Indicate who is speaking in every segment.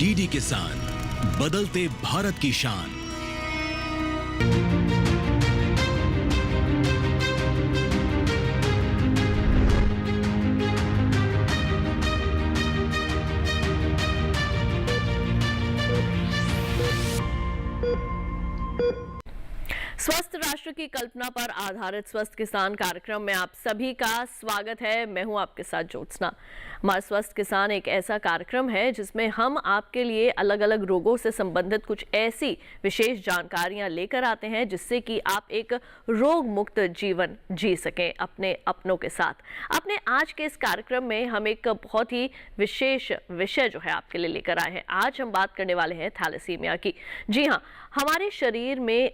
Speaker 1: DD किसान, बदलते भारत की शान।
Speaker 2: स्वस्थ राष्ट्र की कल्पना पर आधारित स्वस्थ किसान कार्यक्रम में आप सभी का स्वागत है। मैं हूं आपके साथ ज्योत्सना। हमारा स्वस्थ किसान एक ऐसा कार्यक्रम है जिसमें हम आपके लिए अलग अलग रोगों से संबंधित कुछ ऐसी विशेष जानकारियां लेकर आते हैं जिससे कि आप एक रोग मुक्त जीवन जी सकें अपने अपनों के साथ। अपने आज के इस कार्यक्रम में हम एक बहुत ही विशेष विषय जो है आपके लिए लेकर आए हैं। आज हम बात करने वाले हैं थैलेसीमिया की। जी हाँ, हमारे शरीर में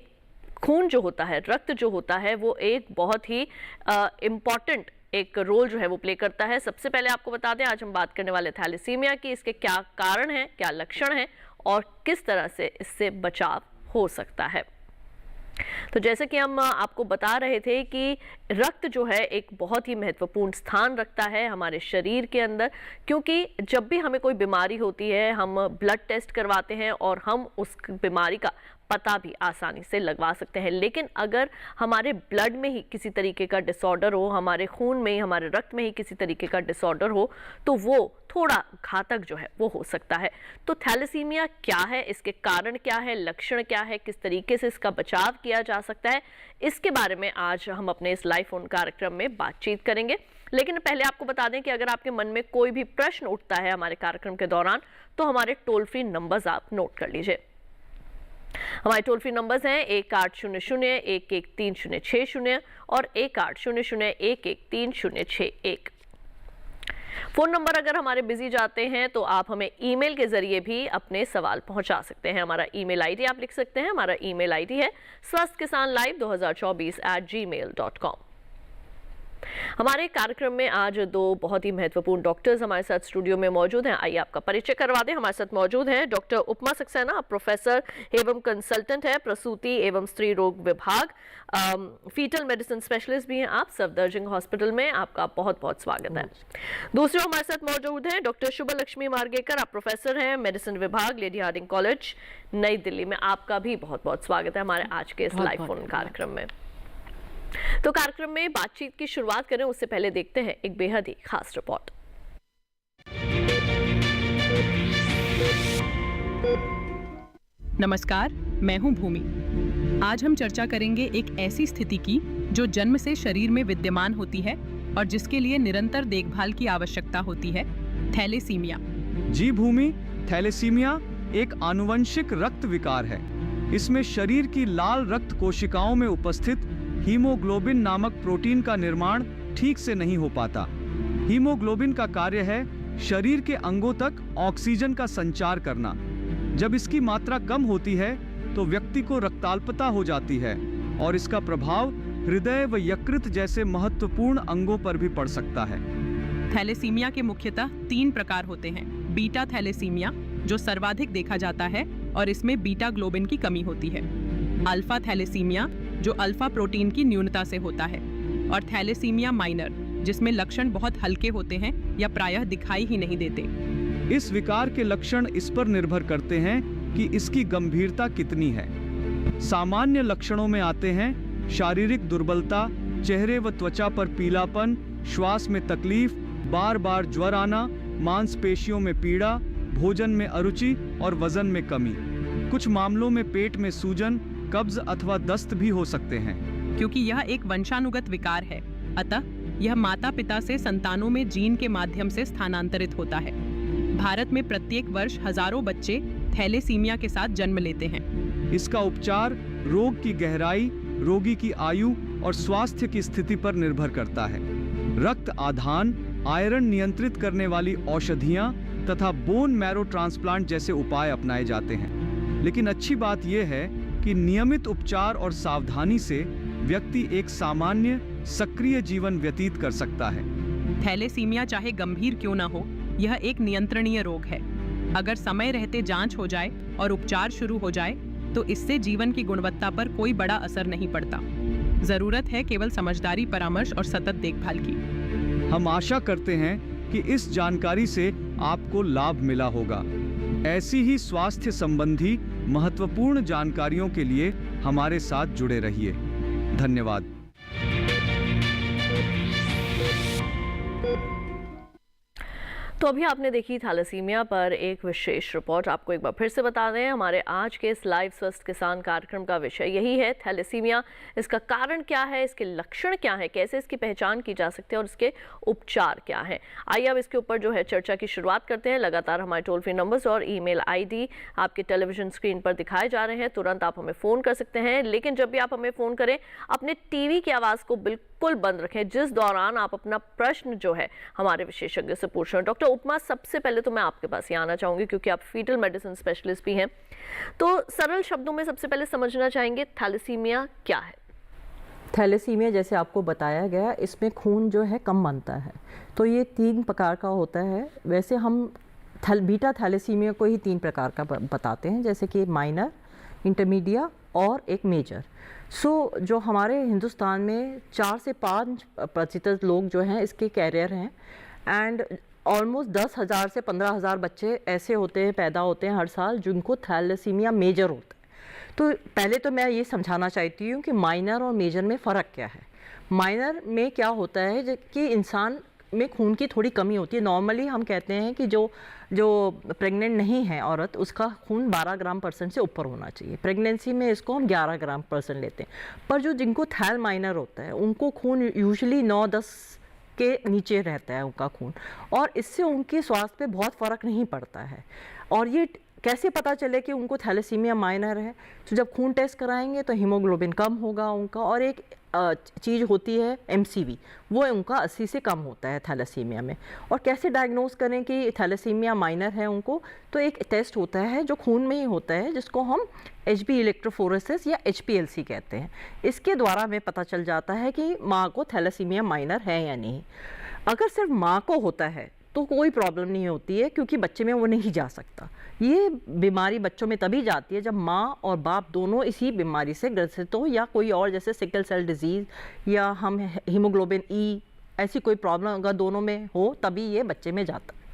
Speaker 2: खून जो होता है, रक्त जो होता है, वो एक बहुत ही इम्पॉर्टेंट एक रोल जो है वो प्ले करता है। सबसे पहले आपको बता दें, आज हम बात करने वाले थैलेसीमिया की, इसके क्या कारण हैं, क्या लक्षण हैं और किस तरह से इससे बचाव हो सकता है। तो जैसे कि हम आपको बता रहे थे कि रक्त जो है एक बहुत ही महत्वपूर्ण स्थान रखता है हमारे शरीर के अंदर, क्योंकि जब भी हमें कोई बीमारी होती है हम ब्लड टेस्ट करवाते हैं और हम उस बीमारी का पता भी आसानी से लगवा सकते हैं। लेकिन अगर हमारे ब्लड में ही किसी तरीके का डिसऑर्डर हो, हमारे खून में ही, हमारे रक्त में ही किसी तरीके का डिसऑर्डर हो, तो वो थोड़ा घातक जो है वो हो सकता है। तो थैलेसीमिया क्या है, इसके कारण क्या है, लक्षण क्या है, किस तरीके से इसका बचाव किया जा सकता है, इसके बारे में आज हम अपने इस लाइव फोन कार्यक्रम में बातचीत करेंगे। लेकिन पहले आपको बता दें कि अगर आपके मन में कोई भी प्रश्न उठता है हमारे कार्यक्रम के दौरान, तो हमारे टोल फ्री नंबर्स आप नोट कर लीजिए। हमारे टोल फ्री नंबर्स हैं 1800-113060 और 1800-113061। फोन नंबर अगर हमारे बिजी जाते हैं तो आप हमें ईमेल के जरिए भी अपने सवाल पहुंचा सकते हैं। हमारा ईमेल आईडी आप लिख सकते हैं। हमारा ईमेल आईडी है swasthkisanlive2024@gmail.com। हमारे कार्यक्रम में आज दो बहुत ही महत्वपूर्ण डॉक्टर्स हमारे साथ स्टूडियो में मौजूद हैं। आइए आपका परिचय करवा दें। हमारे साथ मौजूद हैं डॉक्टर उपमा सक्सेना, आप प्रोफेसर एवं कंसल्टेंट है प्रसूति एवं स्त्री रोग विभाग, फीटल मेडिसिन स्पेशलिस्ट भी हैं आप सफदरजंग हॉस्पिटल में। आपका बहुत बहुत स्वागत है। दूसरे हमारे साथ मौजूद हैं डॉक्टर शुभ लक्ष्मी मार्गेकर, आप प्रोफेसर हैं मेडिसिन विभाग, लेडी हार्डिंग कॉलेज, नई दिल्ली में। आपका भी बहुत बहुत स्वागत है हमारे आज के इस लाइव फोन कार्यक्रम में। तो कार्यक्रम में बातचीत की शुरुआत करें उससे पहले देखते हैं एक बेहद ही खास रिपोर्ट।
Speaker 3: नमस्कार, मैं हूं भूमि। आज हम चर्चा करेंगे एक ऐसी स्थिति की जो जन्म से शरीर में विद्यमान होती है और जिसके लिए निरंतर देखभाल की आवश्यकता होती है, थैलेसीमिया।
Speaker 4: जी भूमि, थैलेसीमिया एक आनुवंशिक रक्त विकार है। इसमें शरीर की लाल रक्त कोशिकाओं में उपस्थित हीमोग्लोबिन नामक प्रोटीन का निर्माण ठीक से नहीं हो पाता। हीमोग्लोबिन का कार्य है शरीर के अंगों तक ऑक्सीजन का संचार करना। जब इसकी मात्रा कम होती है तो व्यक्ति को रक्ताल्पता हो जाती है और इसका प्रभाव हृदय व यकृत जैसे महत्वपूर्ण अंगों पर भी पड़ सकता है।
Speaker 3: थैलेसीमिया के मुख्यतः 3 प्रकार होते हैं। बीटा थैलेसीमिया जो सर्वाधिक देखा जाता है और इसमें बीटा ग्लोबिन की कमी होती है। अल्फा थैलेसीमिया जो अल्फा प्रोटीन की न्यूनता से होता है, और थैलेसीमिया माइनर जिसमें लक्षण बहुत हल्के होते हैं या प्रायः दिखाई ही नहीं देते।
Speaker 4: इस विकार के लक्षण इस पर निर्भर करते हैं कि इसकी गंभीरता कितनी है। सामान्य लक्षणों में आते हैं शारीरिक दुर्बलता, चेहरे व त्वचा पर पीलापन, श्वास में तकलीफ, बार बार ज्वर आना, मांसपेशियों में पीड़ा, भोजन में अरुचि और वजन में कमी। कुछ मामलों में पेट में सूजन, कब्ज अथवा दस्त भी हो सकते हैं।
Speaker 3: क्योंकि यह एक वंशानुगत विकार है, अतः यह माता पिता से संतानों में जीन के माध्यम से स्थानांतरित होता है। भारत में प्रत्येक वर्ष हजारों बच्चे थैलेसीमिया के साथ जन्म लेते हैं।
Speaker 4: इसका उपचार रोग की गहराई, रोगी की आयु और स्वास्थ्य की स्थिति पर निर्भर करता है। रक्त आधान, आयरन नियंत्रित करने वाली औषधियां तथा बोन मैरो ट्रांसप्लांट जैसे उपाय अपनाए जाते हैं। लेकिन अच्छी बात यह है कि नियमित उपचार और सावधानी से व्यक्ति एक सामान्य सक्रिय जीवन व्यतीत कर सकता है।
Speaker 3: थैलेसीमिया चाहे गंभीर क्यों न हो, यह एक नियंत्रणीय रोग है। अगर समय रहते जांच हो जाए और उपचार शुरू हो जाए तो इससे जीवन की गुणवत्ता पर कोई बड़ा असर नहीं पड़ता। जरूरत है केवल समझदारी, परामर्श और सतत देखभाल की।
Speaker 4: हम आशा करते हैं कि इस जानकारी से आपको लाभ मिला होगा। ऐसी ही स्वास्थ्य संबंधी महत्वपूर्ण जानकारियों के लिए हमारे साथ जुड़े रहिए। धन्यवाद।
Speaker 2: तो अभी आपने देखी थैलेसीमिया पर एक विशेष रिपोर्ट। आपको एक बार फिर से बता दें, हमारे आज के इस लाइव स्वस्थ किसान कार्यक्रम का विषय यही है, थैलेसीमिया। इसका कारण क्या है, इसके लक्षण क्या है, कैसे इसकी पहचान की जा सकती है और इसके उपचार क्या है। आइए अब इसके ऊपर जो है चर्चा की शुरुआत करते हैं। लगातार हमारे टोल फ्री नंबर्स और ईमेल आईडी आपके टेलीविजन स्क्रीन पर दिखाए जा रहे हैं। तुरंत आप हमें फ़ोन कर सकते हैं, लेकिन जब भी आप हमें फ़ोन करें अपने टीवी की आवाज़ को बिल्कुल बंद रखें, जिस दौरान आप अपना प्रश्न जो है हमारे विशेषज्ञ से पूछ रहे हैं। डॉक्टर उपमा, सबसे पहले तो मैं आपके पास ही आना चाहूंगी क्योंकि आप फीटल मेडिसिन स्पेशलिस्ट भी हैं। तो सरल शब्दों में सबसे पहले समझना चाहेंगे थैलेसीमिया क्या है।
Speaker 5: थैलेसीमिया जैसे आपको बताया गया, इसमें खून जो है कम बनता है। तो ये 3 प्रकार का होता है। वैसे हम बीटा थैलेसीमिया को ही 3 प्रकार का बताते हैं, जैसे कि माइनर, इंटरमीडिया और एक मेजर। जो हमारे हिंदुस्तान में 4 से 5% लोग जो हैं इसके कैरियर हैं, एंड ऑलमोस्ट 10,000 से 15,000 बच्चे ऐसे होते हैं, पैदा होते हैं हर साल, जिनको थैलेसीमिया मेजर होता है। तो पहले तो मैं ये समझाना चाहती हूँ कि माइनर और मेजर में फ़र्क क्या है। माइनर में क्या होता है कि इंसान में खून की थोड़ी कमी होती है। नॉर्मली हम कहते हैं कि जो प्रेग्नेंट नहीं है औरत, उसका खून 12 ग्राम % से ऊपर होना चाहिए। प्रेगनेंसी में इसको हम 11 ग्राम % लेते हैं। पर जो जिनको थैल माइनर होता है उनको खून यूजुअली 9-10 के नीचे रहता है उनका खून, और इससे उनके स्वास्थ्य पे बहुत फ़र्क नहीं पड़ता है। और ये कैसे पता चले कि उनको थैलेसीमिया माइनर है? तो जब खून टेस्ट कराएंगे तो हीमोग्लोबिन कम होगा उनका, और एक चीज़ होती है MCV, वो उनका 80 से कम होता है थैलेसीमिया में। और कैसे डायग्नोज करें कि थैलेसीमिया माइनर है उनको? तो एक टेस्ट होता है जो खून में ही होता है, जिसको हम HB इलेक्ट्रोफोरेसिस या HPLC कहते हैं। इसके द्वारा हमें पता चल जाता है कि माँ को थैलेसीमिया माइनर है या नहीं। अगर सिर्फ माँ को होता है तो कोई प्रॉब्लम नहीं होती है, क्योंकि बच्चे में वो नहीं जा सकता। ये बीमारी बच्चों में तभी जाती है जब माँ और बाप दोनों इसी बीमारी से ग्रसित हो, या कोई और जैसे सिकल सेल डिजीज़ या हम हीमोग्लोबिन E, ऐसी कोई प्रॉब्लम अगर दोनों में हो तभी ये बच्चे में जाता है।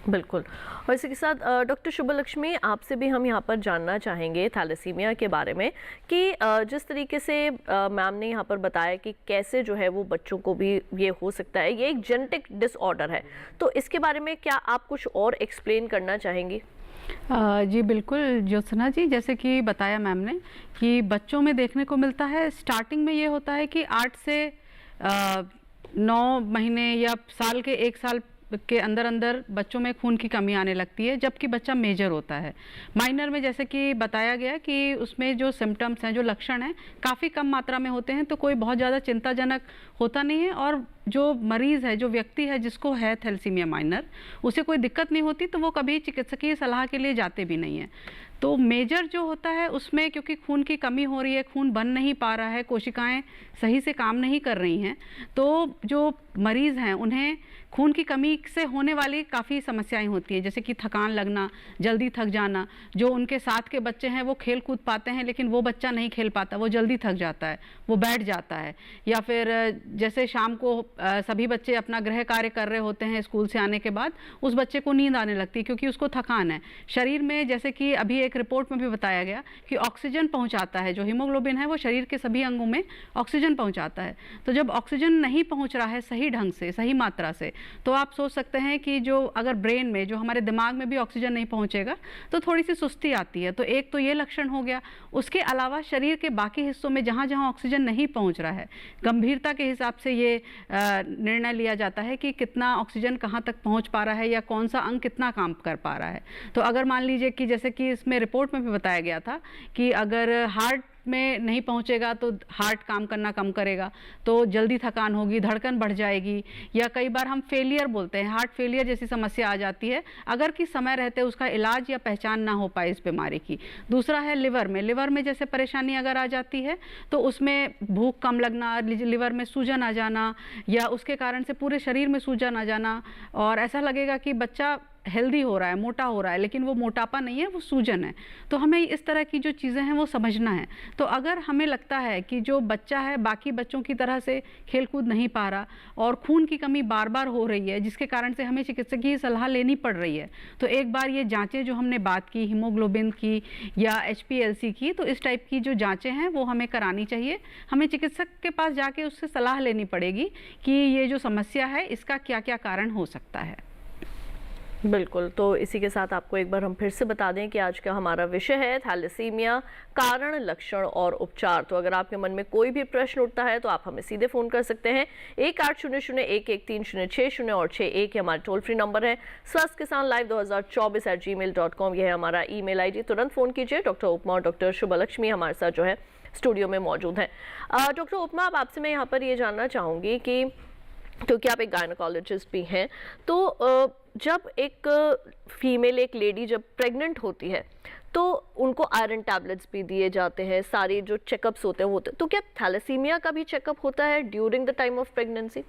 Speaker 2: बिल्कुल। और इसी के साथ डॉक्टर शुभलक्ष्मी, आपसे भी हम यहाँ पर जानना चाहेंगे थैलेसीमिया के बारे में कि जिस तरीके से मैम ने यहाँ पर बताया कि कैसे जो है वो बच्चों को भी ये हो सकता है, ये एक जेनेटिक डिसऑर्डर है, तो इसके बारे में क्या आप कुछ और एक्सप्लेन करना चाहेंगी?
Speaker 6: जी बिल्कुल ज्योत्सना जी, जैसे कि बताया मैम ने कि बच्चों में देखने को मिलता है। स्टार्टिंग में ये होता है कि 8 से 9 महीने या साल के 1 साल के अंदर अंदर बच्चों में खून की कमी आने लगती है, जबकि बच्चा मेजर होता है। माइनर में जैसे कि बताया गया कि उसमें जो सिम्टम्स हैं, जो लक्षण हैं, काफ़ी कम मात्रा में होते हैं, तो कोई बहुत ज़्यादा चिंताजनक होता नहीं है। और जो मरीज़ है, जो व्यक्ति है जिसको है थैलेसीमिया माइनर, उसे कोई दिक्कत नहीं होती, तो वो कभी चिकित्सकीय सलाह के लिए जाते भी नहीं है। तो मेजर जो होता है उसमें क्योंकि खून की कमी हो रही है, खून बन नहीं पा रहा है, कोशिकाएं सही से काम नहीं कर रही हैं, तो जो मरीज़ हैं उन्हें खून की कमी से होने वाली काफ़ी समस्याएं होती हैं, जैसे कि थकान लगना, जल्दी थक जाना। जो उनके साथ के बच्चे हैं वो खेल कूद पाते हैं, लेकिन वो बच्चा नहीं खेल पाता, वो जल्दी थक जाता है, वो बैठ जाता है। या फिर जैसे शाम को सभी बच्चे अपना गृह कार्य कर रहे होते हैं स्कूल से आने के बाद, उस बच्चे को नींद आने लगती है क्योंकि उसको थकान है। शरीर में जैसे कि अभी एक रिपोर्ट में भी बताया गया कि ऑक्सीजन पहुंचाता है, जो हीमोग्लोबिन है वो शरीर के सभी अंगों में ऑक्सीजन पहुंचाता है। तो जब ऑक्सीजन नहीं पहुंच रहा है सही ढंग से, सही मात्रा से, तो आप सोच सकते हैं कि जो अगर ब्रेन में, जो हमारे दिमाग में भी ऑक्सीजन नहीं पहुंचेगा तो थोड़ी सी सुस्ती आती है। तो एक तो ये लक्षण हो गया। उसके अलावा शरीर के बाकी हिस्सों में जहाँ जहाँ ऑक्सीजन नहीं पहुंच रहा है, गंभीरता के हिसाब से ये निर्णय लिया जाता है कि कितना ऑक्सीजन कहाँ तक पहुँच पा रहा है या कौन सा अंग कितना काम कर पा रहा है। तो अगर मान लीजिए कि जैसे कि इसमें रिपोर्ट में भी बताया गया था कि अगर हार्ट में नहीं पहुंचेगा तो हार्ट काम करना कम करेगा, तो जल्दी थकान होगी, धड़कन बढ़ जाएगी, या कई बार हम फेलियर बोलते हैं, हार्ट फेलियर जैसी समस्या आ जाती है अगर कि समय रहते उसका इलाज या पहचान ना हो पाए इस बीमारी की। दूसरा है लिवर में जैसे परेशानी अगर आ जाती है तो उसमें भूख कम लगना, लिवर में सूजन आ जाना, या उसके कारण से पूरे शरीर में सूजन आ जाना, और ऐसा लगेगा कि बच्चा हेल्दी हो रहा है, मोटा हो रहा है, लेकिन वो मोटापा नहीं है, वो सूजन है। तो हमें इस तरह की जो चीज़ें हैं वो समझना है। तो अगर हमें लगता है कि जो बच्चा है बाकी बच्चों की तरह से खेलकूद नहीं पा रहा और खून की कमी बार बार हो रही है, जिसके कारण से हमें चिकित्सक की सलाह लेनी पड़ रही है, तो एक बार ये जांचें जो हमने बात की हीमोग्लोबिन की या HPLC की, तो इस टाइप की जो जांचें हैं वो हमें करानी चाहिए। हमें चिकित्सक के पास जाके उससे सलाह लेनी पड़ेगी कि ये जो समस्या है इसका क्या क्या कारण हो सकता है।
Speaker 2: बिल्कुल, तो इसी के साथ आपको एक बार हम फिर से बता दें कि आज का हमारा विषय है थैलेसीमिया, कारण, लक्षण और उपचार। तो अगर आपके मन में कोई भी प्रश्न उठता है तो आप हमें सीधे फ़ोन कर सकते हैं 1800-113-060 और 61 हमारा टोल फ्री नंबर है। स्वस्थ किसान लाइव 2024@gmail.com यह है हमारा ईमेल ID। तुरंत फ़ोन कीजिए। डॉक्टर उपमा और डॉक्टर शुभलक्ष्मी हमारे साथ जो है स्टूडियो में मौजूद हैं। डॉक्टर उपमा, अब आपसे मैं यहाँ पर ये जानना चाहूँगी कि क्योंकि आप एक गायनोकोलॉजिस्ट भी हैं, तो जब एक फीमेल, एक लेडी जब प्रेग्नेंट होती है तो उनको आयरन टैबलेट्स भी दिए जाते हैं, सारे जो चेकअप्स होते हैं वो होते हैं, तो क्या थैलेसीमिया का भी चेकअप होता है during the time of pregnancy?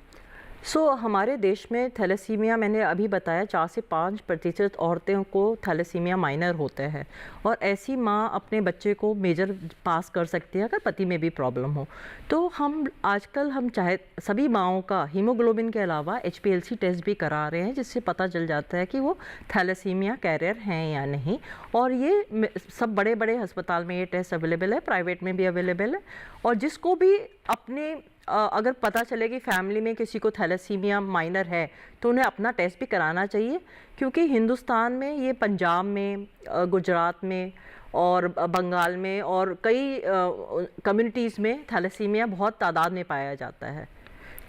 Speaker 5: हमारे देश में थैलेसीमिया, मैंने अभी बताया 4 से 5% औरतें को थैलेसीमिया माइनर होते हैं और ऐसी माँ अपने बच्चे को मेजर पास कर सकती है अगर पति में भी प्रॉब्लम हो। तो हम आजकल चाहे सभी माँओं का हीमोग्लोबिन के अलावा HPLC टेस्ट भी करा रहे हैं, जिससे पता चल जाता है कि वो थैलेसीमिया कैरियर हैं या नहीं। और ये सब बड़े बड़े अस्पताल में ये टेस्ट अवेलेबल है, प्राइवेट में भी अवेलेबल है। और जिसको भी अपने अगर पता चले कि फैमिली में किसी को थैलेसीमिया माइनर है तो उन्हें अपना टेस्ट भी कराना चाहिए, क्योंकि हिंदुस्तान में ये पंजाब में, गुजरात में और बंगाल में और कई कम्युनिटीज़ में थैलेसीमिया बहुत तादाद में पाया जाता है।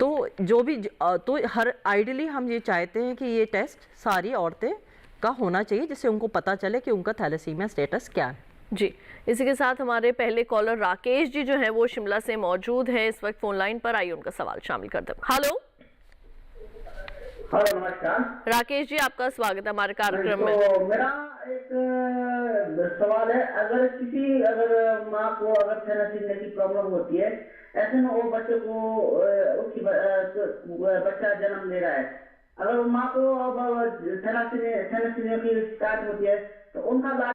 Speaker 5: तो जो भी तो हर आइडियली हम ये चाहते हैं कि ये टेस्ट सारी औरतें का होना चाहिए, जिससे उनको पता चले कि उनका थैलेसीमिया स्टेटस क्या है।
Speaker 2: जी, इसी के साथ हमारे पहले कॉलर राकेश जी जो है वो शिमला से मौजूद है इस वक्त फोन लाइन पर। आइए उनका सवाल शामिल करते हैं। हेलो
Speaker 7: नमस्कार
Speaker 2: राकेश जी, आपका स्वागत है हमारे कार्यक्रम में।
Speaker 7: तो मेरा एक सवाल है, अगर माँ को अगर थैलेसीमिया की प्रॉब्लम होती है, ऐसे में वो बच्चे को उसकी बच्चा जन्म ले रहा है, अगर माँ को अब थैलेसीमिया की शिकायत होती है तो उनका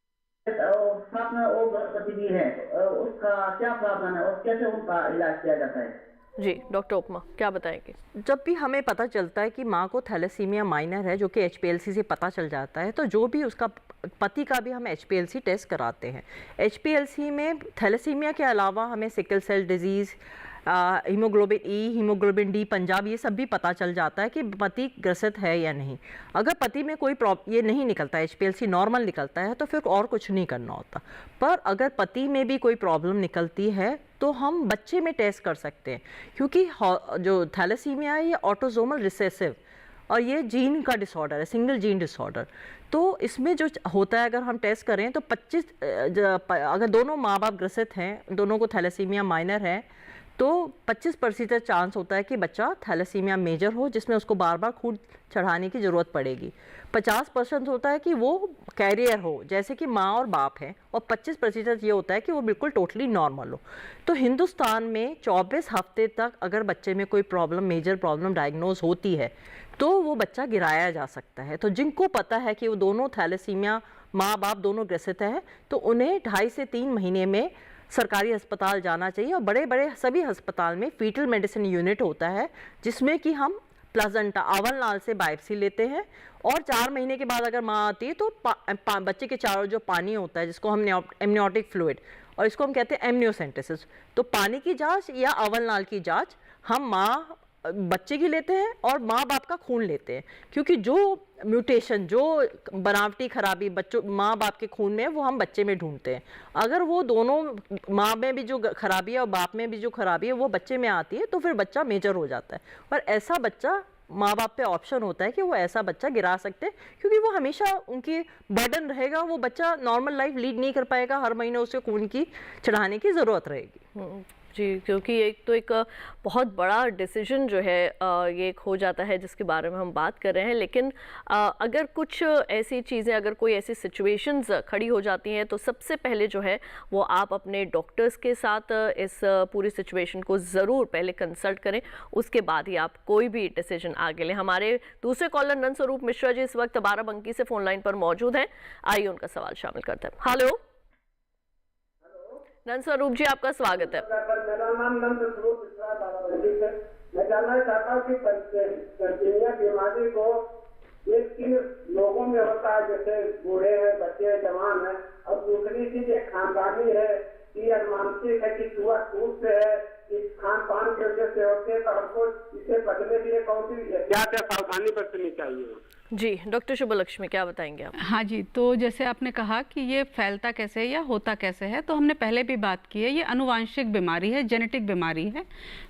Speaker 7: साथ में वो गर्भवती भी है, उसका क्या प्रावधान है और कैसे उनका इलाज किया जाता है?
Speaker 2: जी डॉक्टर उपमा, क्या बताएंगे?
Speaker 5: जब भी हमें पता चलता है कि माँ को थैलेसीमिया माइनर है, जो कि HPLC से पता चल जाता है, तो जो भी उसका पति का भी हम HPLC टेस्ट कराते हैं। HPLC में थैलेसीमिया के अलावा हमें sickle cell disease, haemoglobin E, haemoglobin D, Punjab, ये सब भी पता चल जाता है कि पति ग्रसित है या नहीं। अगर पति में कोई ये नहीं निकलता, HPLC नॉर्मल निकलता है, तो फिर और कुछ नहीं करना होता। पर अगर पति में भी कोई प्रॉब्लम निकलती है तो हम बच्चे में टेस्ट कर सकते हैं, क्योंकि जो थैलेसीमिया है ये ऑटोसोमल रिसेसिव और ये जीन का डिसऑर्डर है, सिंगल जीन डिसऑर्डर। तो इसमें जो होता है, अगर हम टेस्ट करें तो अगर दोनों माँ बाप ग्रसित हैं, दोनों को थैलेसीमिया माइनर है, तो 25% चांस होता है कि बच्चा थैलेसीमिया मेजर हो, जिसमें उसको बार बार खून चढ़ाने की ज़रूरत पड़ेगी। 50% होता है कि वो कैरियर हो, जैसे कि माँ और बाप हैं, और 25% ये होता है कि वो बिल्कुल टोटली नॉर्मल हो। तो हिंदुस्तान में 24 हफ्ते तक अगर बच्चे में कोई प्रॉब्लम, मेजर प्रॉब्लम डायग्नोज होती है, तो वो बच्चा गिराया जा सकता है। तो जिनको पता है कि वो दोनों थैलेसीमिया, माँ बाप दोनों ग्रसित हैं, तो उन्हें 2.5 से 3 महीने में सरकारी अस्पताल जाना चाहिए। और बड़े बड़े सभी अस्पताल में फीटल मेडिसिन यूनिट होता है, जिसमें कि हम प्लाजेंटा, अवल नाल से बायोप्सी लेते हैं, और 4 महीने के बाद अगर माँ आती है तो बच्चे के चारों जो पानी होता है, जिसको हम एमनियोटिक फ्लूइड, और इसको हम कहते हैं एमनियोसेंटेसिस, तो पानी की जांच या अवल नाल की जांच हम माँ बच्चे की लेते हैं और माँ बाप का खून लेते हैं, क्योंकि जो म्यूटेशन, जो बनावटी खराबी बच्चों माँ बाप के खून में है, वो हम बच्चे में ढूंढते हैं। अगर वो दोनों, माँ में भी जो खराबी है और बाप में भी जो खराबी है, वो बच्चे में आती है, तो फिर बच्चा मेजर हो जाता है। और ऐसा बच्चा, माँ बाप पे ऑप्शन होता है कि वो ऐसा बच्चा गिरा सकते हैं, क्योंकि वो हमेशा उनकी बर्डन रहेगा, वो बच्चा नॉर्मल लाइफ लीड नहीं कर पाएगा, हर महीने उसे खून की चढ़ाने की ज़रूरत रहेगी।
Speaker 2: जी, क्योंकि एक तो एक बहुत बड़ा डिसीजन जो है ये एक हो जाता है जिसके बारे में हम बात कर रहे हैं, लेकिन अगर कुछ ऐसी चीज़ें, अगर कोई ऐसी सिचुएशंस खड़ी हो जाती हैं तो सबसे पहले जो है वो आप अपने डॉक्टर्स के साथ इस पूरी सिचुएशन को ज़रूर पहले कंसल्ट करें, उसके बाद ही आप कोई भी डिसीजन आगे लें। हमारे दूसरे कॉलर नंद स्वरूप मिश्रा जी इस वक्त बाराबंकी से फ़ोन लाइन पर मौजूद हैं, आइए उनका सवाल शामिल करते हैं। हेलो नंद स्वरूप जी, आपका स्वागत है।
Speaker 8: मेरा नाम नंद स्वरूप मिश्रा बाराबंकी से। मैं जानना चाहता हूँ कि तलसीमिया बीमारी को किन लोगों में होता है, जैसे बूढ़े हैं, बच्चे, जवान हैं, और दूसरी चीज एक खानदानी है कि अनुवांशिक है कि टूट से है, इस खान पान की वजह से होते हैं, तो हमको इससे बचने के लिए कौन सी क्या क्या सावधानी बरतनी चाहिए?
Speaker 2: जी, डॉक्टर शुभलक्ष्मी क्या बताएंगे आप?
Speaker 6: हाँ जी, तो जैसे आपने कहा कि ये फैलता कैसे है या होता कैसे है, तो हमने पहले भी बात की है, ये अनुवांशिक बीमारी है, जेनेटिक बीमारी है।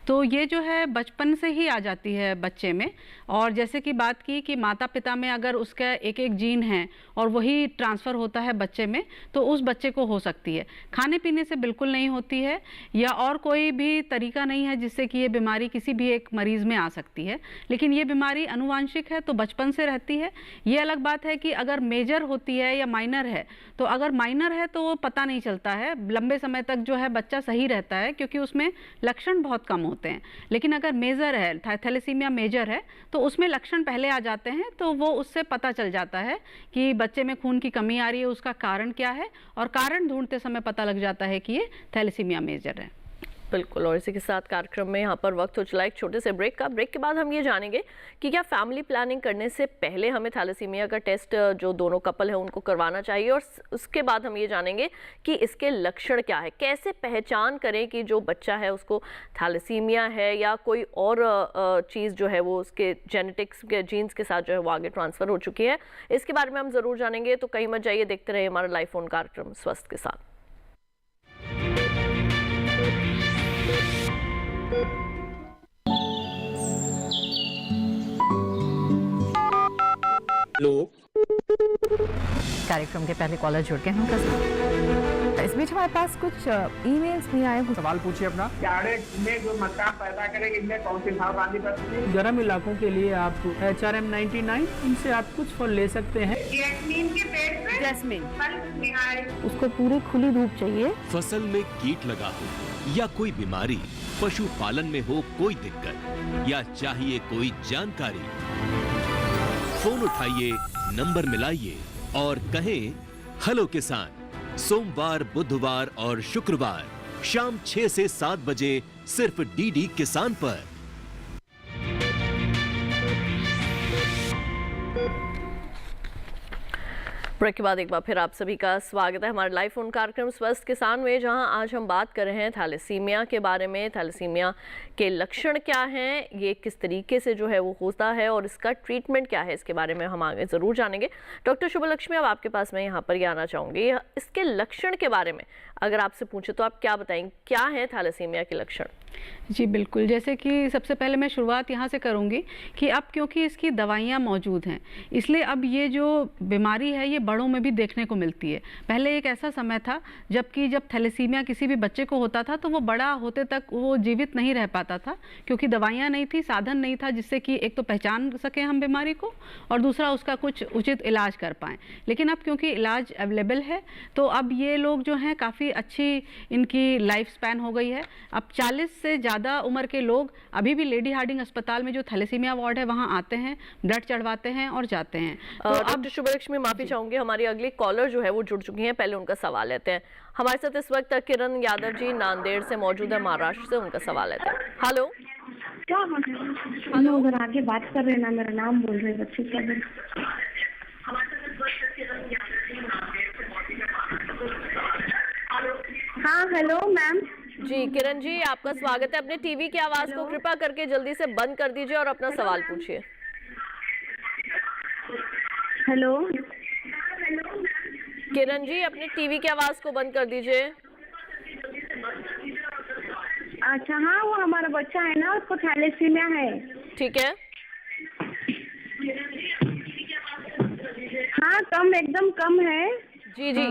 Speaker 6: तो ये जो है बचपन से ही आ जाती है बच्चे में, और जैसे कि बात की कि माता पिता में अगर उसका एक एक जीन है और वही ट्रांसफ़र होता है बच्चे में, तो उस बच्चे को हो सकती है। खाने पीने से बिल्कुल नहीं होती है, या और कोई भी तरीका नहीं है जिससे कि ये बीमारी किसी भी एक मरीज़ में आ सकती है, लेकिन ये बीमारी अनुवांशिक है तो बचपन से रहती है। ये अलग बात है कि अगर मेजर होती है या माइनर है, तो अगर माइनर है तो वो पता नहीं चलता है, लंबे समय तक जो है बच्चा सही रहता है क्योंकि उसमें लक्षण बहुत कम होते हैं। लेकिन अगर मेजर है, थैलेसीमिया मेजर है, तो उसमें लक्षण पहले आ जाते हैं, तो वो उससे पता चल जाता है कि बच्चे में खून की कमी आ रही है, उसका कारण क्या है, और कारण ढूंढते समय पता लग जाता है कि ये थैलेसीमिया मेजर है।
Speaker 2: बिल्कुल, और इसी के साथ कार्यक्रम में यहाँ पर वक्त हो चला एक छोटे से ब्रेक का। ब्रेक के बाद हम ये जानेंगे कि क्या फैमिली प्लानिंग करने से पहले हमें थैलेसीमिया का टेस्ट जो दोनों कपल है उनको करवाना चाहिए, और उसके बाद हम ये जानेंगे कि इसके लक्षण क्या है, कैसे पहचान करें कि जो बच्चा है उसको थैलेसीमिया है या कोई और चीज़ जो है वो उसके जेनेटिक्स के जीन्स के साथ जो है वो आगे ट्रांसफ़र हो चुकी है। इसके बारे में हम ज़रूर जानेंगे, तो कहीं मत जाइए, देखते रहिए हमारा लाइव फोन कार्यक्रम स्वस्थ के साथ।
Speaker 9: कार्यक्रम के पहले कॉलर जुड़ गए हैं उनका साथ। इस बीच हमारे पास कुछ ईमेल्स भी आए हैं।
Speaker 4: सवाल पूछिए अपना।
Speaker 8: जाड़े में जो मक्का पैदा करेंगे, इनमें कौन सी सावधानी बरतनी है?
Speaker 10: गर्म इलाकों के लिए आप HRM 99 इनसे आप कुछ फल ले सकते हैं।
Speaker 8: जैस्मीन के पेड़ पे
Speaker 9: जैस्मीन,
Speaker 8: फल
Speaker 9: उसको पूरी खुली धूप चाहिए।
Speaker 1: फसल में कीट लगा हो या कोई बीमारी, पशुपालन में हो कोई दिक्कत या चाहिए कोई जानकारी, फोन उठाइए, नंबर मिलाइए और कहें हेलो किसान। सोमवार, बुधवार और शुक्रवार शाम 6 से 7 बजे सिर्फ DD किसान पर।
Speaker 2: ब्रेक के बाद एक बार फिर आप सभी का स्वागत है हमारे लाइव फोन कार्यक्रम स्वस्थ किसान में, जहां आज हम बात कर रहे हैं थैलेसीमिया के बारे में। थैलेसीमिया के लक्षण क्या हैं, ये किस तरीके से जो है वो होता है और इसका ट्रीटमेंट क्या है, इसके बारे में हम आगे ज़रूर जानेंगे। डॉक्टर शुभलक्ष्मी, अब आपके पास मैं यहाँ पर ही आना चाहूँगी। इसके लक्षण के बारे में अगर आपसे पूछे तो आप क्या बताएंगे, क्या है थैलेसीमिया के लक्षण?
Speaker 6: जी बिल्कुल, जैसे कि सबसे पहले मैं शुरुआत यहाँ से करूँगी कि अब क्योंकि इसकी दवाइयाँ मौजूद हैं, इसलिए अब ये जो बीमारी है ये बड़ों में भी देखने को मिलती है। पहले एक ऐसा समय था जब थैलेसीमिया किसी भी बच्चे को होता था तो वो बड़ा होते तक वो जीवित नहीं रह पाता था, क्योंकि दवाइयाँ नहीं थी, साधन नहीं था जिससे कि एक तो पहचान सकें हम बीमारी को और दूसरा उसका कुछ उचित इलाज कर पाएँ। लेकिन अब क्योंकि इलाज अवेलेबल है तो अब ये लोग जो हैं काफ़ी अच्छी इनकी लाइफ स्पैन हो गई है। अब 40 से ज़्यादा उम्र के लोग अभी भी लेडी हार्डिंग अस्पताल में जो थैलेसीमिया वार्ड है वहाँ आते हैं, ब्लड चढ़वाते हैं और जाते हैं।
Speaker 2: तो अब शुभलक्ष्मी, माफी चाहूंगी, हमारी अगली कॉलर जो है वो जुड़ चुकी हैं, पहले उनका सवाल लेते हैं। हमारे साथ इस वक्त किरण यादव जी नांदेड़ से मौजूद है, महाराष्ट्र से, उनका सवाल लेते हैं। हेलो
Speaker 11: हेलो, अगर आगे बात कर रहे हैं ना, मेरा नाम बोल रहे बच्चे क्या। हाँ हेलो मैम।
Speaker 2: जी किरण जी, आपका स्वागत है। अपने टीवी की आवाज को कृपया करके जल्दी से बंद कर दीजिए और अपना सवाल पूछिए।
Speaker 11: हेलो
Speaker 2: किरण जी, अपने टीवी की आवाज को बंद कर दीजिए।
Speaker 11: अच्छा, हाँ वो हमारा बच्चा है ना, उसको थैलेसीमिया है।
Speaker 2: ठीक है।
Speaker 11: हाँ कम, एकदम कम है।
Speaker 2: जी जी,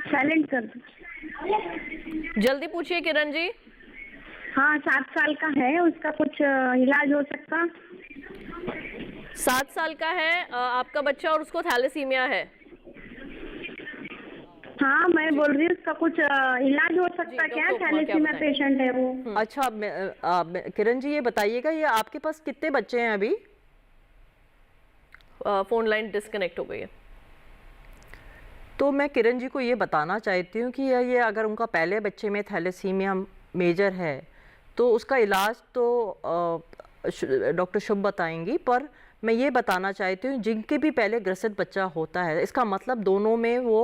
Speaker 11: साइलेंट कर दो।
Speaker 2: जल्दी पूछिए किरण जी।
Speaker 11: हाँ 7 साल का है, उसका कुछ इलाज हो सकता?
Speaker 2: 7 साल का है आपका बच्चा और उसको थैलेसीमिया है?
Speaker 11: हाँ मैं बोल रही हूँ, उसका कुछ इलाज हो सकता क्या? थैलेसीमिया पेशेंट है वो।
Speaker 5: अच्छा किरण जी, ये बताइएगा, ये आपके पास कितने बच्चे हैं अभी?
Speaker 2: फोन लाइन डिस्कनेक्ट हो गई है।
Speaker 5: तो मैं किरण जी को ये बताना चाहती हूँ कि ये अगर उनका पहले बच्चे में थैलेसीमिया मेजर है तो उसका इलाज तो डॉक्टर शुभ बताएंगी, पर मैं ये बताना चाहती हूँ जिनके भी पहले ग्रसित बच्चा होता है, इसका मतलब दोनों में वो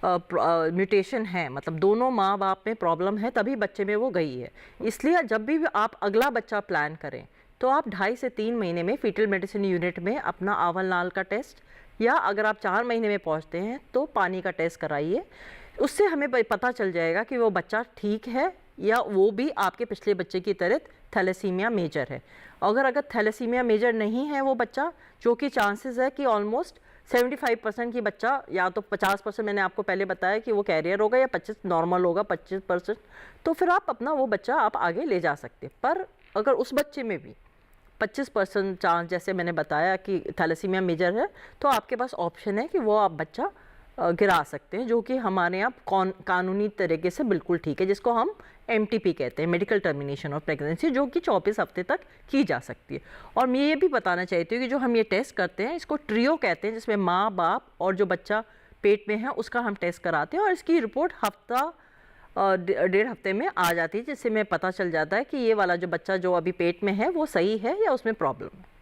Speaker 5: म्यूटेशन है, मतलब दोनों माँ बाप में प्रॉब्लम है, तभी बच्चे में वो गई है। इसलिए जब भी आप अगला बच्चा प्लान करें तो आप 2.5 से 3 महीने में फीटल मेडिसिन यूनिट में अपना आंवल नाल का टेस्ट, या अगर आप 4 महीने में पहुंचते हैं तो पानी का टेस्ट कराइए। उससे हमें पता चल जाएगा कि वो बच्चा ठीक है या वो भी आपके पिछले बच्चे की तरह थैलेसीमिया मेजर है। अगर थैलेसीमिया मेजर नहीं है वो बच्चा, जो कि चांसेस है कि ऑलमोस्ट 75% की बच्चा, या तो 50% मैंने आपको पहले बताया कि वो कैरियर होगा, या 25 नॉर्मल होगा 25%, तो फिर आप अपना वो बच्चा आप आगे ले जा सकते। पर अगर उस बच्चे में भी 25% चांस, जैसे मैंने बताया कि थैलेसीमिया मेजर है, तो आपके पास ऑप्शन है कि वो आप बच्चा गिरा सकते हैं, जो कि हमारे यहाँ कानूनी तरीके से बिल्कुल ठीक है, जिसको हम MTP कहते हैं, मेडिकल टर्मिनेशन ऑफ प्रेगनेंसी, जो कि 24 हफ्ते तक की जा सकती है। और मैं ये भी बताना चाहती हूँ कि जो हम ये टेस्ट करते हैं इसको ट्रियो कहते हैं, जिसमें माँ बाप और जो बच्चा पेट में है उसका हम टेस्ट कराते हैं, और इसकी रिपोर्ट हफ्ता 1.5 हफ्ते में आ जाती है, जिससे हमें पता चल जाता है कि ये वाला जो बच्चा जो अभी पेट में है वो सही है या उसमें प्रॉब्लम है।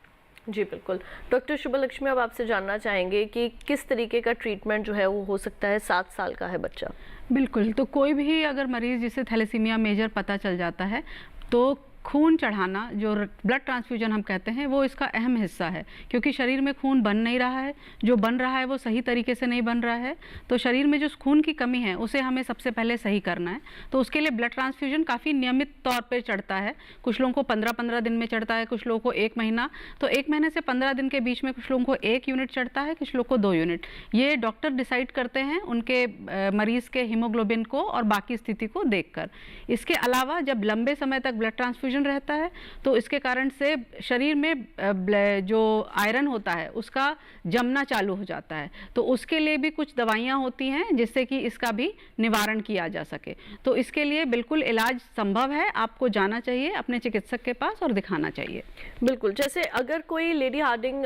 Speaker 2: जी बिल्कुल। डॉक्टर शुभलक्ष्मी, अब आपसे जानना चाहेंगे कि किस तरीके का ट्रीटमेंट जो है वो हो सकता है? 7 साल का है बच्चा।
Speaker 6: बिल्कुल, तो कोई भी अगर मरीज़ जिसे थैलेसीमिया मेजर पता चल जाता है तो खून चढ़ाना, जो ब्लड ट्रांसफ्यूजन हम कहते हैं, वो इसका अहम हिस्सा है, क्योंकि शरीर में खून बन नहीं रहा है, जो बन रहा है वो सही तरीके से नहीं बन रहा है। तो शरीर में जो खून की कमी है उसे हमें सबसे पहले सही करना है। तो उसके लिए ब्लड ट्रांसफ्यूजन काफ़ी नियमित तौर पे चढ़ता है। कुछ लोगों को 15-15 दिन में चढ़ता है, कुछ लोगों को 1 महीना, तो 1 महीने से 15 दिन के बीच में कुछ लोगों को 1 यूनिट चढ़ता है, कुछ लोगों को 2 यूनिट। ये डॉक्टर डिसाइड करते हैं उनके मरीज़ के हीमोग्लोबिन को और बाकी स्थिति को देखकर। इसके अलावा जब लंबे समय तक ब्लड ट्रांसफ्यूजन रहता है तो इसके कारण से शरीर में जो आयरन होता है उसका जमना चालू हो जाता है, तो उसके लिए भी कुछ दवाइयाँ होती हैं जिससे कि इसका भी निवारण किया जा सके। तो इसके लिए बिल्कुल इलाज संभव है, आपको जाना चाहिए अपने चिकित्सक के पास और दिखाना चाहिए।
Speaker 2: बिल्कुल। जैसे अगर कोई लेडी हार्डिंग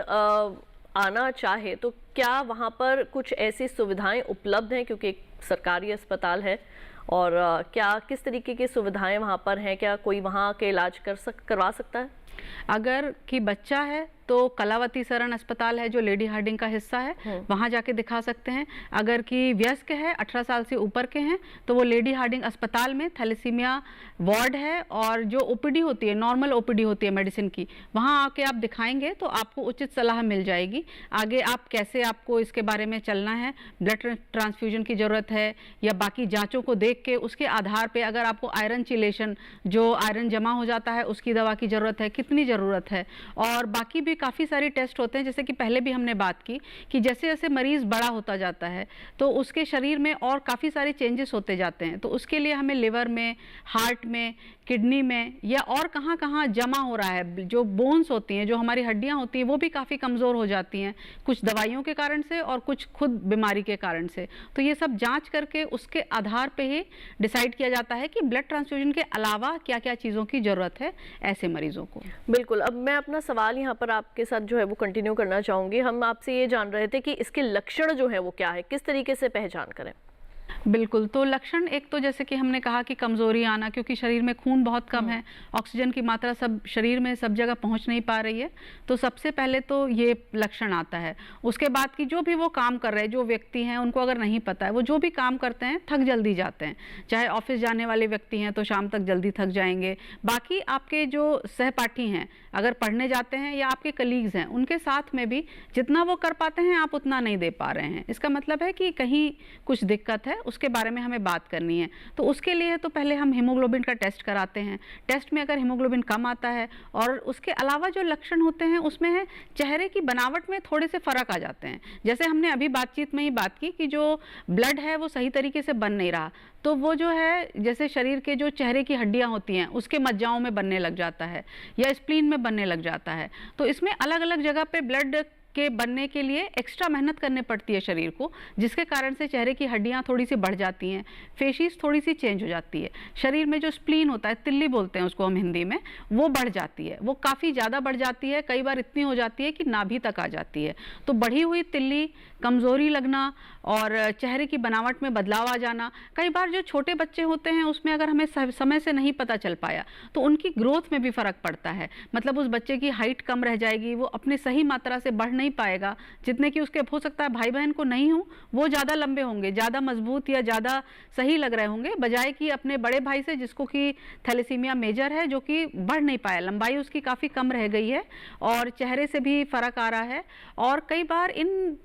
Speaker 2: आना चाहे तो क्या वहाँ पर कुछ ऐसी सुविधाएं उपलब्ध हैं, क्योंकि एक सरकारी अस्पताल है, और क्या किस तरीके की सुविधाएं वहाँ पर हैं? क्या कोई वहाँ के इलाज करवा सकता है?
Speaker 6: अगर कि बच्चा है तो कलावती शरण अस्पताल है जो लेडी हार्डिंग का हिस्सा है, वहाँ जाके दिखा सकते हैं। अगर कि वयस्क है, 18 साल से ऊपर के हैं, तो वो लेडी हार्डिंग अस्पताल में थैलेसीमिया वार्ड है, और जो OPD होती है, नॉर्मल OPD होती है मेडिसिन की, वहाँ आके आप दिखाएंगे तो आपको उचित सलाह मिल जाएगी। आगे आप कैसे आपको इसके बारे में चलना है, ब्लड ट्रांसफ्यूजन की ज़रूरत है या बाकी जाँचों को देख के उसके आधार पर अगर आपको आयरन चिलेशन, जो आयरन जमा हो जाता है, उसकी दवा की ज़रूरत है, कितनी ज़रूरत है, और बाकी भी काफ़ी सारे टेस्ट होते हैं। जैसे कि पहले भी हमने बात की कि जैसे जैसे मरीज़ बड़ा होता जाता है तो उसके शरीर में और काफ़ी सारे चेंजेस होते जाते हैं, तो उसके लिए हमें लिवर में, हार्ट में, किडनी में, या और कहाँ कहाँ जमा हो रहा है, जो बोन्स होती हैं, जो हमारी हड्डियाँ होती हैं, वो भी काफ़ी कमज़ोर हो जाती हैं, कुछ दवाइयों के कारण से और कुछ खुद बीमारी के कारण से। तो ये सब जाँच करके उसके आधार पर ही डिसाइड किया जाता है कि ब्लड ट्रांसफ्यूजन के अलावा क्या क्या चीज़ों की ज़रूरत है ऐसे मरीजों को।
Speaker 2: बिल्कुल। अब मैं अपना सवाल यहाँ पर आपके साथ जो है वो कंटिन्यू करना चाहूँगी। हम आपसे ये जान रहे थे कि इसके लक्षण जो है वो क्या है, किस तरीके से पहचान करें?
Speaker 6: बिल्कुल, तो लक्षण एक तो जैसे कि हमने कहा कि कमज़ोरी आना, क्योंकि शरीर में खून बहुत कम है, ऑक्सीजन की मात्रा सब शरीर में सब जगह पहुंच नहीं पा रही है, तो सबसे पहले तो ये लक्षण आता है। उसके बाद की जो भी वो काम कर रहे हैं, जो व्यक्ति हैं उनको अगर नहीं पता है, वो जो भी काम करते हैं थक जल्दी जाते हैं। चाहे ऑफिस जाने वाले व्यक्ति हैं तो शाम तक जल्दी थक जाएंगे। बाकी आपके जो सहपाठी हैं, अगर पढ़ने जाते हैं या आपके कलीग्स हैं, उनके साथ में भी जितना वो कर पाते हैं आप उतना नहीं दे पा रहे हैं। इसका मतलब है कि कहीं कुछ दिक्कत है उसके बारे में हमें बात करनी है। तो उसके लिए तो पहले हम हीमोग्लोबिन का टेस्ट कराते हैं। टेस्ट में अगर हीमोग्लोबिन कम आता है और उसके अलावा जो लक्षण होते हैं उसमें है चेहरे की बनावट में थोड़े से फ़र्क आ जाते हैं। जैसे हमने अभी बातचीत में ही बात की कि जो ब्लड है वो सही तरीके से बन नहीं रहा, तो वो जो है जैसे शरीर के जो चेहरे की हड्डियां होती हैं उसके मज्जाओं में बनने लग जाता है या स्प्लीन में बनने लग जाता है। तो इसमें अलग अलग जगह पे ब्लड के बनने के लिए एक्स्ट्रा मेहनत करनी पड़ती है शरीर को, जिसके कारण से चेहरे की हड्डियां थोड़ी सी बढ़ जाती हैं, फेशिस थोड़ी सी चेंज हो जाती है। शरीर में जो स्प्लीन होता है, तिल्ली बोलते हैं उसको हम हिंदी में, वो बढ़ जाती है, वो काफ़ी ज़्यादा बढ़ जाती है, कई बार इतनी हो जाती है कि नाभि तक आ जाती है। तो बढ़ी हुई तिल्ली, कमज़ोरी लगना और चेहरे की बनावट में बदलाव आ जाना, कई बार जो छोटे बच्चे होते हैं उसमें अगर हमें समय से नहीं पता चल पाया तो उनकी ग्रोथ में भी फ़र्क पड़ता है। मतलब उस बच्चे की हाइट कम रह जाएगी, वो अपनी सही मात्रा से बढ़ नहीं पाएगा जितने कि उसके हो सकता है भाई बहन को नहीं हो, वो ज़्यादा लंबे होंगे, ज़्यादा मजबूत या ज़्यादा सही लग रहे होंगे, बजाय कि अपने बड़े भाई से जिसको कि थैलेसीमिया मेजर है, जो कि बढ़ नहीं पाया, लंबाई उसकी काफ़ी कम रह गई है और चेहरे से भी फ़र्क आ रहा है। और कई बार इन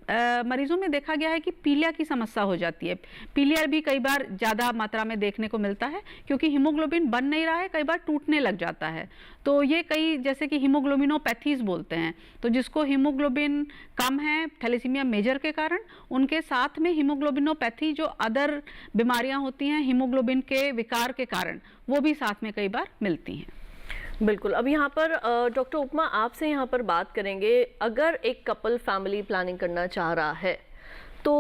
Speaker 6: मरीजों में देखा गया है कि पीलिया की समस्या हो जाती है। पीलिया भी कई बार ज़्यादा मात्रा में देखने को मिलता है क्योंकि हीमोग्लोबिन बन नहीं रहा है, कई बार टूटने लग जाता है। तो ये कई जैसे कि हीमोग्लोबिनोपैथीज बोलते हैं, तो जिसको हीमोग्लोबिन कम है थैलेसीमिया मेजर के कारण, उनके साथ में हीमोग्लोबिनोपैथी जो अदर बीमारियां होती हैं हीमोग्लोबिन के विकार के कारण, वो भी साथ में कई बार मिलती हैं।
Speaker 2: बिल्कुल। अब यहाँ पर डॉक्टर उपमा आपसे यहाँ पर बात करेंगे, अगर एक कपल फैमिली प्लानिंग करना चाह रहा है तो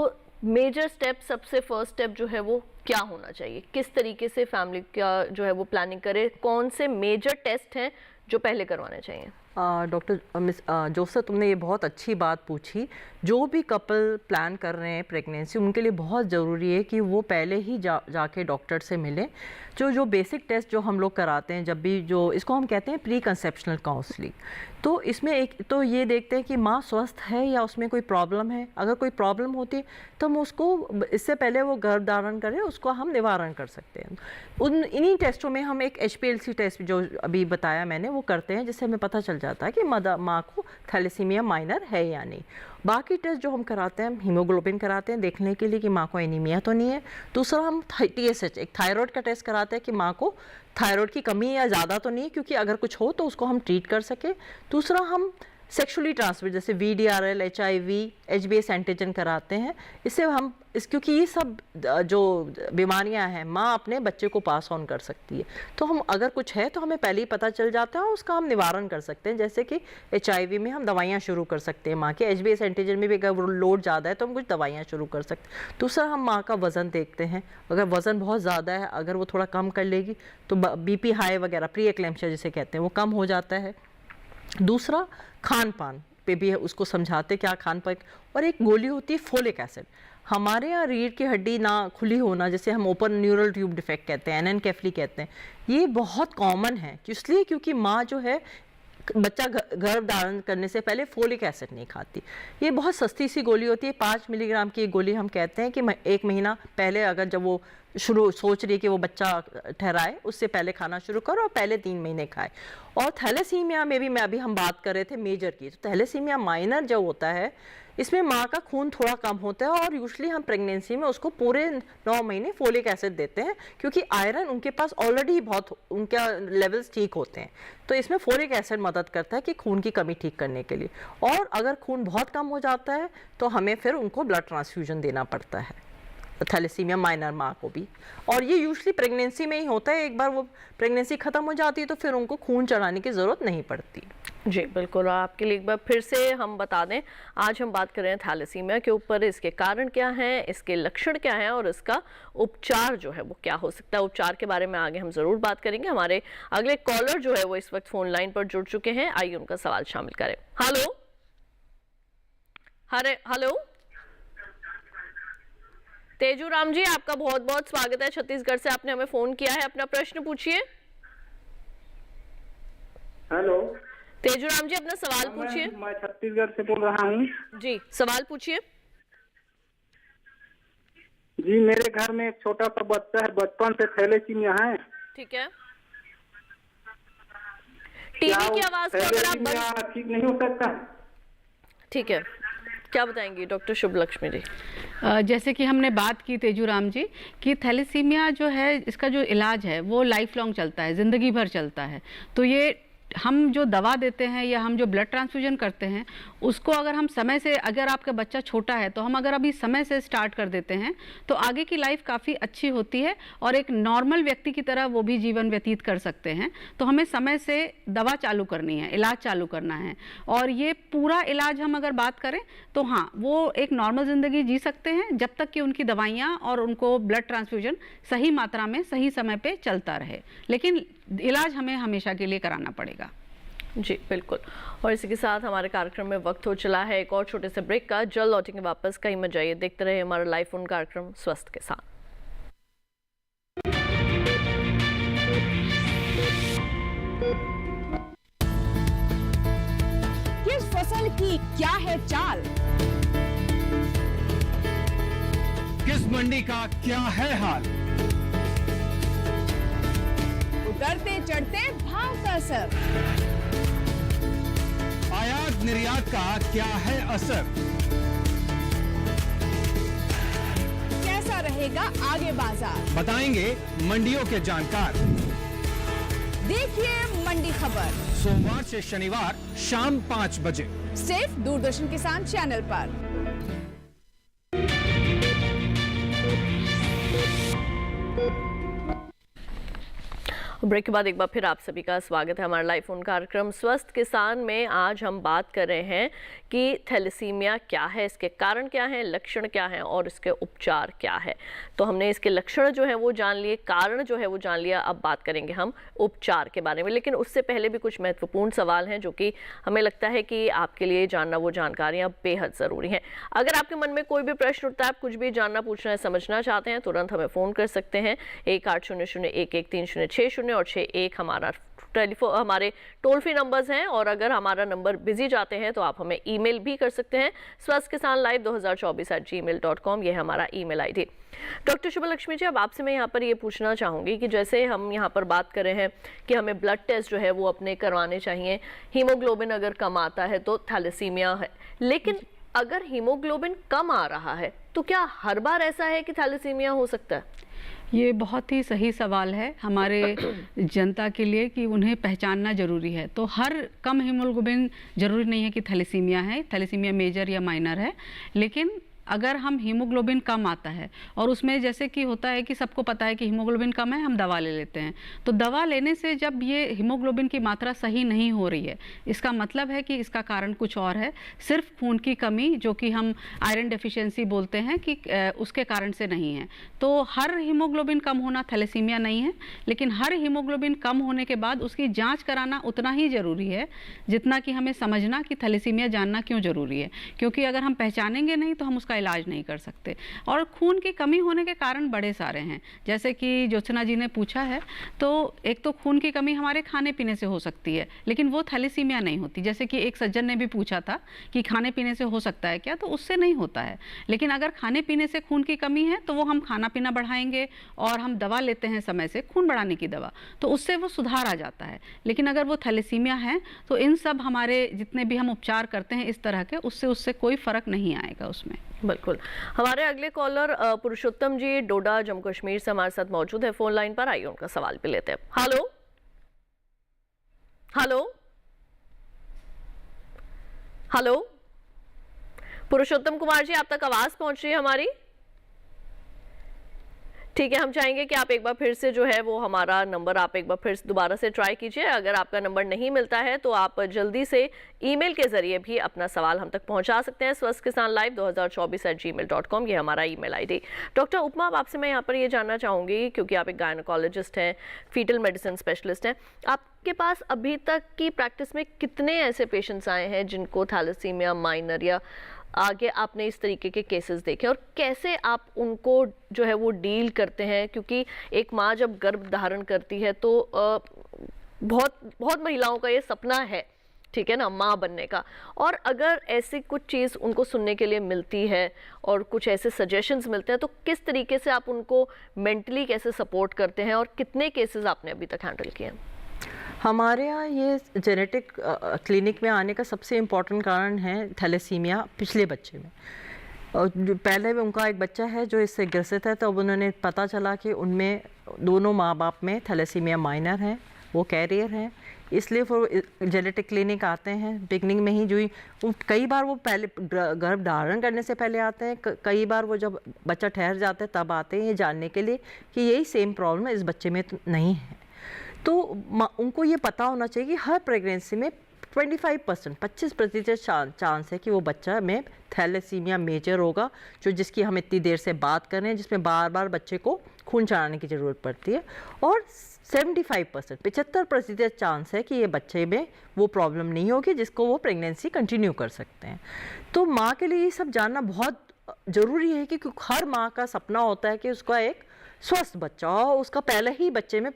Speaker 2: मेजर स्टेप, सबसे फर्स्ट स्टेप जो है वो क्या होना चाहिए? किस तरीके से फैमिली का जो है वो प्लानिंग करे? कौन से मेजर टेस्ट हैं जो पहले करवाने चाहिए?
Speaker 5: डॉक्टर मिस जोसेफ, तुमने ये बहुत अच्छी बात पूछी। जो भी कपल प्लान कर रहे हैं प्रेगनेंसी, उनके लिए बहुत ज़रूरी है कि वो पहले ही जाके डॉक्टर से मिलें। जो बेसिक टेस्ट जो हम लोग कराते हैं जब भी, जो इसको हम कहते हैं प्री कंसेप्शनल काउंसलिंग, तो इसमें एक तो ये देखते हैं कि माँ स्वस्थ है या उसमें कोई प्रॉब्लम है। अगर कोई प्रॉब्लम होती है तो हम उसको, इससे पहले वो गर्भ धारण करें, उसको हम निवारण कर सकते हैं। इन्हीं टेस्टों में हम एक HPLC टेस्ट जो अभी बताया मैंने वो करते हैं, जिससे हमें पता चल जाता है कि माँ को थैलेसीमिया माइनर है या नहीं। बाकी टेस्ट जो हम कराते हैं, हम हीमोग्लोबिन कराते हैं देखने के लिए कि माँ को एनीमिया तो नहीं है। दूसरा हम TSH, एक थायराइड का टेस्ट कराते हैं कि माँ को थायराइड की कमी या ज़्यादा तो नहीं, क्योंकि अगर कुछ हो तो उसको हम ट्रीट कर सके। दूसरा हम सेक्सुअली ट्रांसमिट जैसे VDRL, HIV, HBS एंटीजन कराते हैं। इससे हम क्योंकि ये सब जो बीमारियां हैं माँ अपने बच्चे को पास ऑन कर सकती है, तो हम अगर कुछ है तो हमें पहले ही पता चल जाता है और उसका हम निवारण कर सकते हैं। जैसे कि HIV में हम दवाइयाँ शुरू कर सकते हैं माँ के, HBS एंटीजन में भी अगर लोड ज़्यादा है तो हम कुछ दवाइयाँ शुरू कर सकते हैं। दूसरा हम माँ का वज़न देखते हैं, अगर वज़न बहुत ज़्यादा है, अगर वो थोड़ा कम कर लेगी तो BP हाई वगैरह, प्री एक्लेम्पशिया जिसे कहते हैं, वो कम हो जाता है। दूसरा खान पान पे भी है, उसको समझाते क्या खान पान। और एक गोली होती है फोलिक एसिड। हमारे यहाँ रीढ़ की हड्डी ना खुली होना, जैसे हम ओपन न्यूरल ट्यूब डिफेक्ट कहते हैं, एनेनकेफली कहते हैं, ये बहुत कॉमन है। इसलिए क्योंकि माँ जो है बच्चा गर्भ धारण करने से पहले फोलिक एसिड नहीं खाती। ये बहुत सस्ती सी गोली होती है, 5 मिलीग्राम की गोली। हम कहते हैं कि 1 महीना पहले, अगर जब वो सोच रही है कि वो बच्चा ठहराए, उससे पहले खाना शुरू करो और पहले 3 महीने खाए। और थैलेसीमिया में भी अभी हम बात कर रहे थे मेजर की, तो थैलेसीमिया माइनर जो होता है इसमें माँ का खून थोड़ा कम होता है और यूजुअली हम प्रेगनेंसी में उसको पूरे 9 महीने फोलिक एसिड देते हैं, क्योंकि आयरन उनके पास ऑलरेडी बहुत, उनका लेवल्स ठीक होते हैं। तो इसमें फोलिक एसिड मदद करता है कि खून की कमी ठीक करने के लिए। और अगर खून बहुत कम हो जाता है तो हमें फिर उनको ब्लड ट्रांसफ्यूजन देना पड़ता है, थैलेसीमिया माइनर माँ को भी। और ये यूजुअली प्रेगनेंसी में ही होता है। एक बार वो प्रेगनेंसी ख़त्म हो जाती है तो फिर उनको खून चढ़ाने की ज़रूरत नहीं पड़ती।
Speaker 2: जी बिल्कुल। आपके लिए एक बार फिर से हम बता दें, आज हम बात कर रहे हैं थैलेसीमिया के ऊपर, इसके कारण क्या हैं, इसके लक्षण क्या हैं और इसका उपचार जो है वो क्या हो सकता है। उपचार के बारे में आगे हम ज़रूर बात करेंगे। हमारे अगले कॉलर जो है वो इस वक्त फ़ोन लाइन पर जुड़ चुके हैं, आइए उनका सवाल शामिल करें। हेलो, हेलो तेजू राम जी, आपका बहुत बहुत स्वागत है। छत्तीसगढ़ से आपने हमें फोन किया है, अपना प्रश्न पूछिए।
Speaker 8: हेलो
Speaker 2: तेजू राम जी, अपना सवाल पूछिए।
Speaker 8: मैं छत्तीसगढ़ से बोल रहा हूँ
Speaker 2: जी, सवाल पूछिए।
Speaker 8: जी, मेरे घर में एक छोटा सा बच्चा है, बचपन से थैलेसीमिया है।
Speaker 2: ठीक है, टीवी की आवाज को अगर आप
Speaker 8: ठीक नहीं हो सकता?
Speaker 2: ठीक है, क्या बताएंगी डॉक्टर शुभलक्ष्मी जी?
Speaker 6: जैसे कि हमने बात की तेजूराम जी कि थैलेसीमिया जो है इसका जो इलाज है वो लाइफ लॉन्ग चलता है, ज़िंदगी भर चलता है। तो ये हम जो दवा देते हैं या हम जो ब्लड ट्रांसफ्यूजन करते हैं उसको अगर हम समय से, अगर आपका बच्चा छोटा है तो हम अगर अभी समय से स्टार्ट कर देते हैं तो आगे की लाइफ काफ़ी अच्छी होती है और एक नॉर्मल व्यक्ति की तरह वो भी जीवन व्यतीत कर सकते हैं। तो हमें समय से दवा चालू करनी है, इलाज चालू करना है। और ये पूरा इलाज हम अगर बात करें तो हाँ, वो एक नॉर्मल ज़िंदगी जी सकते हैं जब तक कि उनकी दवाइयाँ और उनको ब्लड ट्रांसफ्यूजन सही मात्रा में सही समय पर चलता रहे। लेकिन इलाज हमें हमेशा के लिए कराना पड़ेगा।
Speaker 2: जी बिल्कुल। और इसी के साथ हमारे कार्यक्रम में वक्त हो चला है एक और छोटे से ब्रेक का। जल्द लौटेंगे वापस, कहीं मत जाइए, देखते रहे हमारा लाइव फोन कार्यक्रम स्वस्थ के साथ।
Speaker 12: किस फसल की क्या है चाल,
Speaker 13: किस मंडी का क्या है हाल,
Speaker 12: उतरते चढ़ते भाव का असर,
Speaker 13: आयात निर्यात का क्या है असर,
Speaker 12: कैसा रहेगा आगे बाजार,
Speaker 13: बताएंगे मंडियों के जानकार।
Speaker 12: देखिए मंडी खबर
Speaker 13: सोमवार से शनिवार शाम 5 बजे
Speaker 12: सिर्फ दूरदर्शन किसान चैनल पर।
Speaker 2: ब्रेक के बाद एक बार फिर आप सभी का स्वागत है हमारा लाइव फोन कार्यक्रम स्वस्थ किसान में। आज हम बात कर रहे हैं कि थैलेसीमिया क्या है, इसके कारण क्या हैं, लक्षण क्या हैं और इसके उपचार क्या है। तो हमने इसके लक्षण जो है वो जान लिए, कारण जो है वो जान लिया। अब बात करेंगे हम उपचार के बारे में, लेकिन उससे पहले भी कुछ महत्वपूर्ण सवाल हैं जो कि हमें लगता है कि आपके लिए जानना वो जानकारियाँ बेहद ज़रूरी हैं। अगर आपके मन में कोई भी प्रश्न उठता है, आप कुछ भी जानना, पूछना है, समझना चाहते हैं, तुरंत हमें फ़ोन कर सकते हैं। 1800-11-3060 और 61 हमारा टेलीफोन, हमारे टोल फ्री नंबर्स हैं। और अगर हमारा नंबर बिजी जाते हैं तो आप हमें ईमेल भी कर सकते हैं, swasthkisanlive2024@gmail.com, ये हमारा ईमेल आईडी। डॉक्टर शुभलक्ष्मी जी, अब आपसे मैं यहाँ पर ये पूछना चाहूँगी कि जैसे हम यहाँ पर बात कर रहे हैं कि हमें ब्लड टेस्ट जो है वो अपने करवाने चाहिए, हीमोग्लोबिन अगर कम आता है तो थैलेसीमिया है, लेकिन अगर हीमोग्लोबिन कम आ रहा है तो क्या हर बार ऐसा है कि थैलेसीमिया हो सकता है?
Speaker 6: ये बहुत ही सही सवाल है हमारे जनता के लिए कि उन्हें पहचानना ज़रूरी है। तो हर कम हीमोग्लोबिन ज़रूरी नहीं है कि थैलेसीमिया है, थैलेसीमिया मेजर या माइनर है। लेकिन अगर हम हीमोग्लोबिन कम आता है और उसमें जैसे कि होता है कि सबको पता है कि हीमोग्लोबिन कम है, हम दवा ले लेते हैं, तो दवा लेने से जब ये हीमोग्लोबिन की मात्रा सही नहीं हो रही है, इसका मतलब है कि इसका कारण कुछ और है, सिर्फ खून की कमी जो कि हम आयरन डेफिशिएंसी बोलते हैं कि उसके कारण से नहीं है। तो हर हीमोग्लोबिन कम होना थैलेसीमिया नहीं है, लेकिन हर हीमोग्लोबिन कम होने के बाद उसकी जाँच कराना उतना ही ज़रूरी है जितना कि हमें समझना कि थैलेसीमिया जानना क्यों ज़रूरी है, क्योंकि अगर हम पहचानेंगे नहीं तो हम उसका इलाज नहीं कर सकते। और खून की कमी होने के कारण बड़े सारे हैं, जैसे कि ज्योत्सना जी ने पूछा है, तो एक तो खून की कमी हमारे खाने पीने से हो सकती है, लेकिन वो थैलेसीमिया नहीं होती। जैसे कि एक सज्जन ने भी पूछा था कि खाने पीने से हो सकता है क्या, तो उससे नहीं होता है। लेकिन अगर खाने पीने से खून की कमी है तो वो हम खाना पीना बढ़ाएंगे और हम दवा लेते हैं समय से, खून बढ़ाने की दवा, तो उससे वो सुधार आ जाता है। लेकिन अगर वो थैलेसीमिया है तो इन सब हमारे जितने भी हम उपचार करते हैं इस तरह के, उससे कोई फर्क नहीं आएगा उसमें।
Speaker 2: बिल्कुल। हमारे अगले कॉलर पुरुषोत्तम जी डोडा जम्मू कश्मीर से हमारे साथ मौजूद है फोन लाइन पर। आइए उनका सवाल भी लेते हैं। हेलो हेलो हेलो पुरुषोत्तम कुमार जी, आप तक आवाज पहुंच रही है हमारी? ठीक है, हम चाहेंगे कि आप एक बार फिर से जो है वो हमारा नंबर आप एक बार फिर दोबारा से ट्राई कीजिए। अगर आपका नंबर नहीं मिलता है तो आप जल्दी से ईमेल के जरिए भी अपना सवाल हम तक पहुंचा सकते हैं, swasthkisanlive2024@gmail.com, ये हमारा ईमेल आईडी। डॉक्टर उपमा, आपसे मैं यहाँ पर ये जानना चाहूँगी, क्योंकि आप एक गायनोकोलॉजिस्ट हैं, फीटल मेडिसिन स्पेशलिस्ट हैं, आपके पास अभी तक की प्रैक्टिस में कितने ऐसे पेशेंट्स आए हैं जिनको थैलेसीमिया माइनर या आगे आपने इस तरीके के केसेस देखे, और कैसे आप उनको जो है वो डील करते हैं? क्योंकि एक माँ जब गर्भ धारण करती है तो बहुत महिलाओं का ये सपना है, ठीक है ना, माँ बनने का, और अगर ऐसी कुछ चीज़ उनको सुनने के लिए मिलती है और कुछ ऐसे सजेशंस मिलते हैं, तो किस तरीके से आप उनको मेंटली कैसे सपोर्ट करते हैं और कितने केसेस आपने अभी तक हैंडल किए हैं?
Speaker 5: हमारे यहाँ ये जेनेटिक क्लिनिक में आने का सबसे इम्पोर्टेंट कारण है थैलेसीमिया पिछले बच्चे में। और पहले भी उनका एक बच्चा है जो इससे ग्रसित है, तो अब उन्होंने पता चला कि उनमें दोनों माँ बाप में थैलेसीमिया माइनर है, वो कैरियर हैं, इसलिए वो जेनेटिक क्लिनिक आते हैं। बिगनिंग में ही जो कई बार वो पहले गर्भ धारण करने से पहले आते हैं, कई बार वो जब बच्चा ठहर जाता है तब आते हैं, ये जानने के लिए कि यही सेम प्रॉब्लम इस बच्चे में तो नहीं है। तो उनको ये पता होना चाहिए कि हर प्रेगनेंसी में 25% चांस है कि वो बच्चा में थैलेसीमिया मेजर होगा, जो जिसकी हम इतनी देर से बात कर रहे हैं, जिसमें बार बार बच्चे को खून चढ़ाने की ज़रूरत पड़ती है। और 75% चांस है कि ये बच्चे में वो प्रॉब्लम नहीं होगी जिसको वो प्रेगनेंसी कंटिन्यू कर सकते हैं। तो माँ के लिए ये सब जानना बहुत ज़रूरी है कि हर माँ का सपना होता है कि उसका एक स्वस्थ बच्चा हो, उसका पहले ही बच्चे में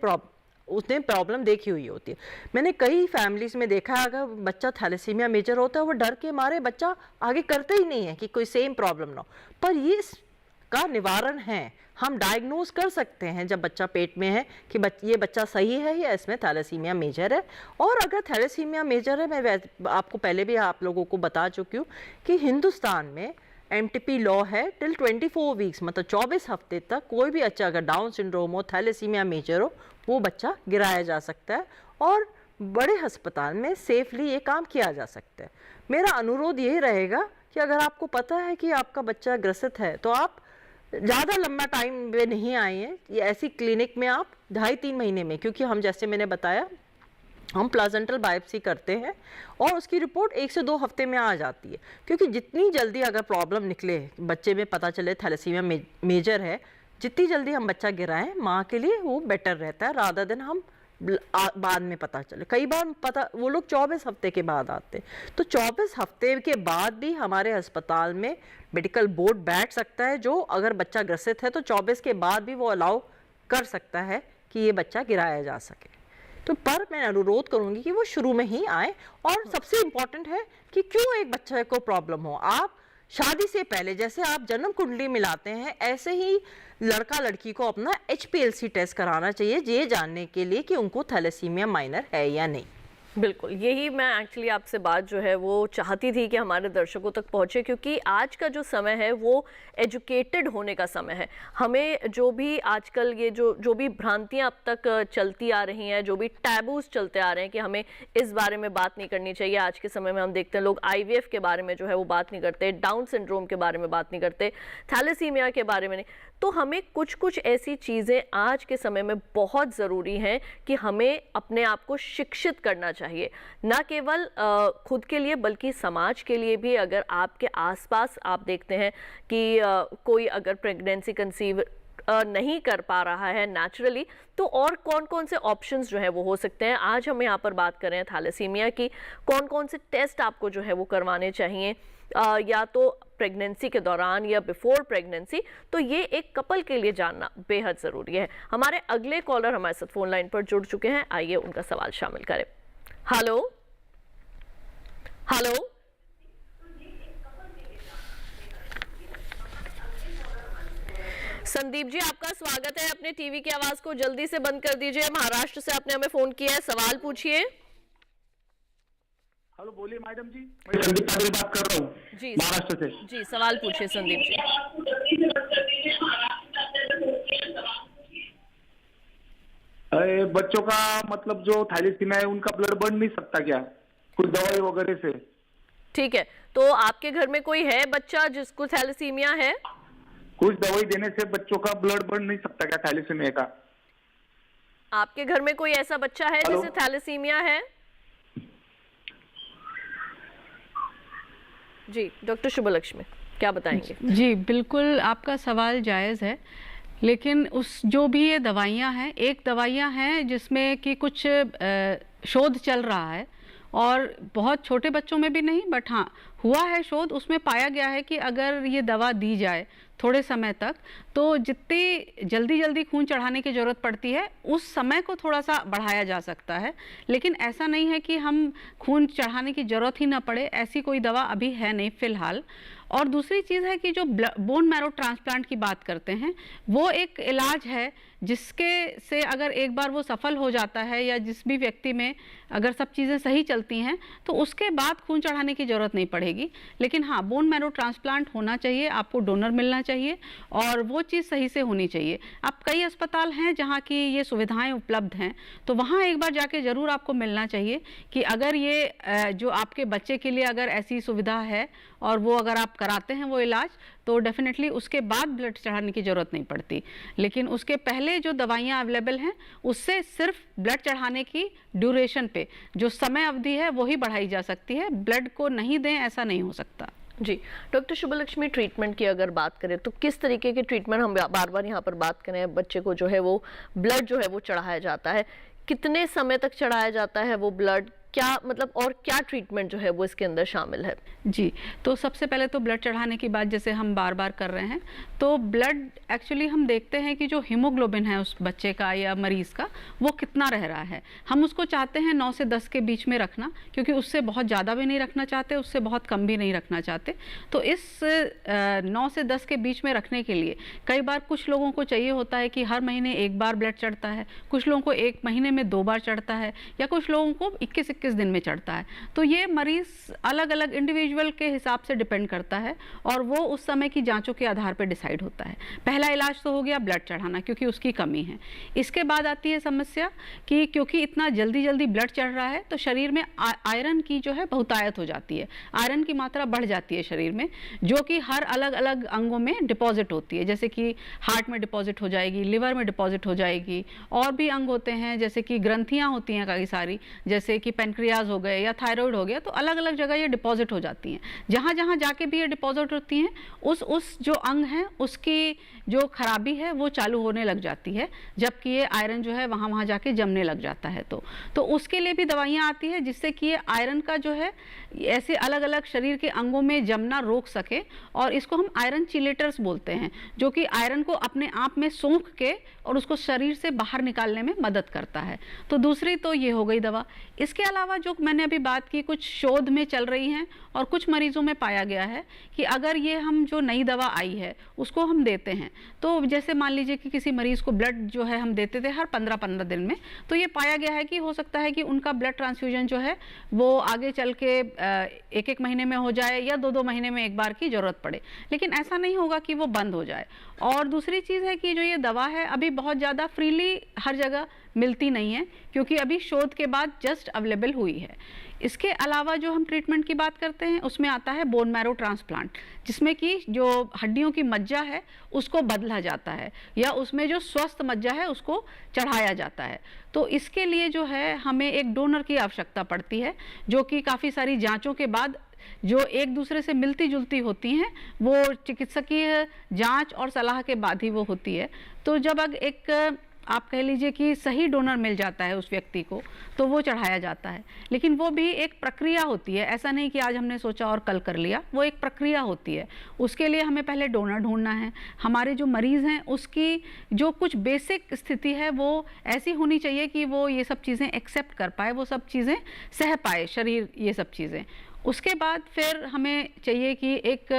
Speaker 5: उसने प्रॉब्लम देखी हुई होती है। मैंने कई फैमिलीज़ में देखा है, अगर बच्चा थैलेसीमिया मेजर होता है वो डर के मारे बच्चा आगे करते ही नहीं है कि कोई सेम प्रॉब्लम ना हो। पर ये इसका निवारण है, हम डायग्नोज कर सकते हैं जब बच्चा पेट में है कि ये बच्चा सही है या इसमें थैलेसीमिया मेजर है। और अगर थैलेसीमिया मेजर है, मैं आपको पहले भी आप लोगों को बता चुकी हूँ कि हिंदुस्तान में MTP लॉ है टिल 24 वीक्स, मतलब 24 हफ्ते तक कोई भी बच्चा अगर डाउन सिंड्रोम हो, थैलेसीमिया मेजर हो, वो बच्चा गिराया जा सकता है और बड़े अस्पताल में सेफली ये काम किया जा सकता है। मेरा अनुरोध यही रहेगा कि अगर आपको पता है कि आपका बच्चा ग्रसित है तो आप ज़्यादा लंबा टाइम में नहीं आए हैं, ये ऐसी क्लिनिक में आप 2.5-3 महीने में, क्योंकि हम जैसे मैंने बताया हम प्लाजेंटल बायोप्सी करते हैं और उसकी रिपोर्ट 1 से 2 हफ्ते में आ जाती है। क्योंकि जितनी जल्दी अगर प्रॉब्लम निकले, बच्चे में पता चले थैलेसीमिया मेजर है, जितनी जल्दी हम बच्चा गिराएं माँ के लिए वो बेटर रहता है, रादर देन हम बाद में पता चले। कई बार वो लोग 24 हफ्ते के बाद आते हैं, तो 24 हफ्ते के बाद भी हमारे अस्पताल में मेडिकल बोर्ड बैठ सकता है, जो अगर बच्चा ग्रसित है तो 24 के बाद भी वो अलाउ कर सकता है कि ये बच्चा गिराया जा सके। तो पर मैं अनुरोध करूंगी कि वो शुरू में ही आए। और सबसे इम्पॉर्टेंट है कि क्यों एक बच्चे को प्रॉब्लम हो, आप शादी से पहले जैसे आप जन्म कुंडली मिलाते हैं, ऐसे ही लड़का लड़की को अपना HPLC टेस्ट कराना चाहिए, ये जानने के लिए कि उनको थैलेसीमिया माइनर है या नहीं।
Speaker 2: बिल्कुल, यही मैं एक्चुअली आपसे बात जो है वो चाहती थी कि हमारे दर्शकों तक पहुंचे, क्योंकि आज का जो समय है वो एजुकेटेड होने का समय है। हमें जो भी आजकल ये जो भी भ्रांतियां अब तक चलती आ रही हैं, जो भी टैबूज चलते आ रहे हैं कि हमें इस बारे में बात नहीं करनी चाहिए। आज के समय में हम देखते हैं लोग IVF के बारे में जो है वो बात नहीं करते, डाउन सिंड्रोम के बारे में बात नहीं करते, थैलेसीमिया के बारे में नहीं। तो हमें कुछ ऐसी चीज़ें आज के समय में बहुत ज़रूरी हैं कि हमें अपने आप को शिक्षित करना चाहिए, ना केवल खुद के लिए बल्कि समाज के लिए भी। अगर आपके आसपास आप देखते हैं कि कोई अगर प्रेगनेंसी कंसीव नहीं कर पा रहा है नेचुरली, तो और कौन कौन से ऑप्शंस जो है वो हो सकते हैं। आज हम यहाँ पर बात कर रहे हैं थैलेसीमिया की, कौन कौन से टेस्ट आपको जो है वो करवाने चाहिए, या तो प्रेगनेंसी के दौरान या बिफोर प्रेगनेंसी। तो ये एक कपल के लिए जानना बेहद ज़रूरी है। हमारे अगले कॉलर हमारे साथ फ़ोन लाइन पर जुड़ चुके हैं, आइए उनका सवाल शामिल करें। हेलो हेलो, संदीप जी आपका स्वागत है। अपने टीवी की आवाज को जल्दी से बंद कर दीजिए। महाराष्ट्र से आपने हमें फोन किया है, सवाल पूछिए।
Speaker 14: हेलो, बोलिए मैडम जी, मैं संदीप पाटिल बात कर रहा हूँ
Speaker 2: जी,
Speaker 14: महाराष्ट्र से।
Speaker 2: जी सवाल पूछिए संदीप जी।
Speaker 14: बच्चों का मतलब जो थैलेसीमिया है उनका ब्लड बन नहीं सकता क्या, कुछ दवाई वगैरह से?
Speaker 2: ठीक है, तो आपके घर में कोई है बच्चा जिसको थैलेसीमिया है?
Speaker 14: कुछ दवाई देने से बच्चों का ब्लड बन नहीं सकता क्या थैलेसीमिया का?
Speaker 2: आपके घर में कोई ऐसा बच्चा है जिसे थैलेसीमिया है? जी डॉक्टर शुभलक्ष्मी क्या बताएंगे?
Speaker 6: जी बिल्कुल, आपका सवाल जायज़ है, लेकिन उस जो भी ये दवाइयाँ हैं, एक दवाइयाँ हैं जिसमें कि कुछ शोध चल रहा है और बहुत छोटे बच्चों में भी नहीं, बट हाँ हुआ है शोध, उसमें पाया गया है कि अगर ये दवा दी जाए थोड़े समय तक तो जितनी जल्दी खून चढ़ाने की ज़रूरत पड़ती है उस समय को थोड़ा सा बढ़ाया जा सकता है। लेकिन ऐसा नहीं है कि हम खून चढ़ाने की ज़रूरत ही ना पड़े, ऐसी कोई दवा अभी है नहीं फ़िलहाल। और दूसरी चीज़ है कि जो बोन मैरो ट्रांसप्लांट की बात करते हैं, वो एक इलाज है जिसके से अगर एक बार वो सफल हो जाता है या जिस भी व्यक्ति में अगर सब चीज़ें सही चलती हैं तो उसके बाद खून चढ़ाने की ज़रूरत नहीं पड़ेगी। लेकिन हाँ, बोन मैरो ट्रांसप्लांट होना चाहिए, आपको डोनर मिलना चाहिए और वो चीज़ सही से होनी चाहिए। अब कई अस्पताल हैं जहाँ की ये सुविधाएं उपलब्ध हैं, तो वहाँ एक बार जाके ज़रूर आपको मिलना चाहिए कि अगर ये जो आपके बच्चे के लिए अगर ऐसी सुविधा है और वो अगर आप कराते हैं वो इलाज, तो डेफिनेटली उसके बाद ब्लड चढ़ाने की ज़रूरत नहीं पड़ती। लेकिन उसके पहले जो दवाइयाँ अवेलेबल हैं उससे सिर्फ ब्लड चढ़ाने की ड्यूरेशन पे जो समय अवधि है वही बढ़ाई जा सकती है, ब्लड को नहीं दें ऐसा नहीं हो सकता।
Speaker 2: जी डॉक्टर शुभलक्ष्मी, ट्रीटमेंट की अगर बात करें तो किस तरीके के ट्रीटमेंट, हम बार बार यहाँ पर बात करें, बच्चे को जो है वो ब्लड जो है वो चढ़ाया जाता है, कितने समय तक चढ़ाया जाता है वो ब्लड, क्या मतलब और क्या ट्रीटमेंट जो है वो इसके अंदर शामिल है?
Speaker 6: जी, तो सबसे पहले तो ब्लड चढ़ाने की बात जैसे हम बार बार कर रहे हैं, तो ब्लड एक्चुअली हम देखते हैं कि जो हीमोग्लोबिन है उस बच्चे का या मरीज़ का वो कितना रह रहा है। हम उसको चाहते हैं 9 से 10 के बीच में रखना, क्योंकि उससे बहुत ज़्यादा भी नहीं रखना चाहते, उससे बहुत कम भी नहीं रखना चाहते। तो इस 9 से 10 के बीच में रखने के लिए कई बार कुछ लोगों को चाहिए होता है कि हर महीने एक बार ब्लड चढ़ता है, कुछ लोगों को 1 महीने में 2 बार चढ़ता है, या कुछ लोगों को 21 दिन में चढ़ता है। तो ये मरीज अलग अलग इंडिविजुअल के हिसाब से डिपेंड करता है और वो उस समय की जांचों के आधार पर डिसाइड होता है। पहला इलाज तो हो गया ब्लड चढ़ाना, क्योंकि उसकी कमी है। इसके बाद आती है समस्या कि क्योंकि इतना जल्दी जल्दी ब्लड चढ़ रहा है तो शरीर में आयरन की जो है बहुतायत हो जाती है, आयरन की मात्रा बढ़ जाती है शरीर में, जो कि हर अलग अलग अंगों में डिपॉजिट होती है। जैसे कि हार्ट में डिपॉजिट हो जाएगी, लिवर में डिपॉजिट हो जाएगी, और भी अंग होते हैं जैसे कि ग्रंथियां होती हैं कई सारी, जैसे कि पेनक्रियाज हो गए या थायराइड हो गया, तो अलग अलग जगह ये डिपॉजिट हो जाती हैं। जहाँ जहाँ जाके भी ये डिपॉजिट होती हैं उस जो अंग है उसकी जो खराबी है वो चालू होने लग जाती है, जबकि ये आयरन जो है वहाँ जाके जमने लग जाता है। तो उसके लिए भी दवाइयाँ आती है जिससे कि ये आयरन का जो है ऐसे अलग अलग शरीर के अंगों में जमना रोक सके, और इसको हम आयरन चिलेटर्स बोलते हैं, जो कि आयरन को अपने आप में सोख के और उसको शरीर से बाहर निकालने में मदद करता है। तो दूसरी तो ये हो गई दवा। इसके अलावा जो मैंने अभी बात की, कुछ शोध में चल रही हैं और कुछ मरीजों में पाया गया है कि अगर ये हम जो नई दवा आई है उसको हम देते हैं, तो जैसे मान लीजिए कि किसी मरीज को ब्लड जो है हम देते थे हर 15-15 दिन में, तो ये पाया गया है कि हो सकता है कि उनका ब्लड ट्रांसफ्यूजन जो है वो आगे चल के 1-1 महीने में हो जाए या 2-2 महीने में एक बार की ज़रूरत पड़े, लेकिन ऐसा नहीं होगा कि वो बंद हो जाए। और दूसरी चीज़ है कि जो ये दवा है अभी बहुत ज़्यादा फ्रीली हर जगह मिलती नहीं है, क्योंकि अभी शोध के बाद जस्ट अवेलेबल हुई है। इसके अलावा जो हम ट्रीटमेंट की बात करते हैं उसमें आता है बोन मैरो ट्रांसप्लांट, जिसमें कि जो हड्डियों की मज्जा है उसको बदला जाता है या उसमें जो स्वस्थ मज्जा है उसको चढ़ाया जाता है। तो इसके लिए जो है हमें एक डोनर की आवश्यकता पड़ती है, जो कि काफ़ी सारी जांचों के बाद जो एक दूसरे से मिलती जुलती होती हैं, वो चिकित्सकीय जांच और सलाह के बाद ही वो होती है। तो जब एक आप कह लीजिए कि सही डोनर मिल जाता है उस व्यक्ति को, तो वो चढ़ाया जाता है। लेकिन वो भी एक प्रक्रिया होती है, ऐसा नहीं कि आज हमने सोचा और कल कर लिया, वो एक प्रक्रिया होती है। उसके लिए हमें पहले डोनर ढूंढना है। हमारे जो मरीज़ हैं उसकी जो कुछ बेसिक स्थिति है वो ऐसी होनी चाहिए कि वो ये सब चीज़ें एक्सेप्ट कर पाए, वो सब चीज़ें सह पाए शरीर, ये सब चीज़ें। उसके बाद फिर हमें चाहिए कि एक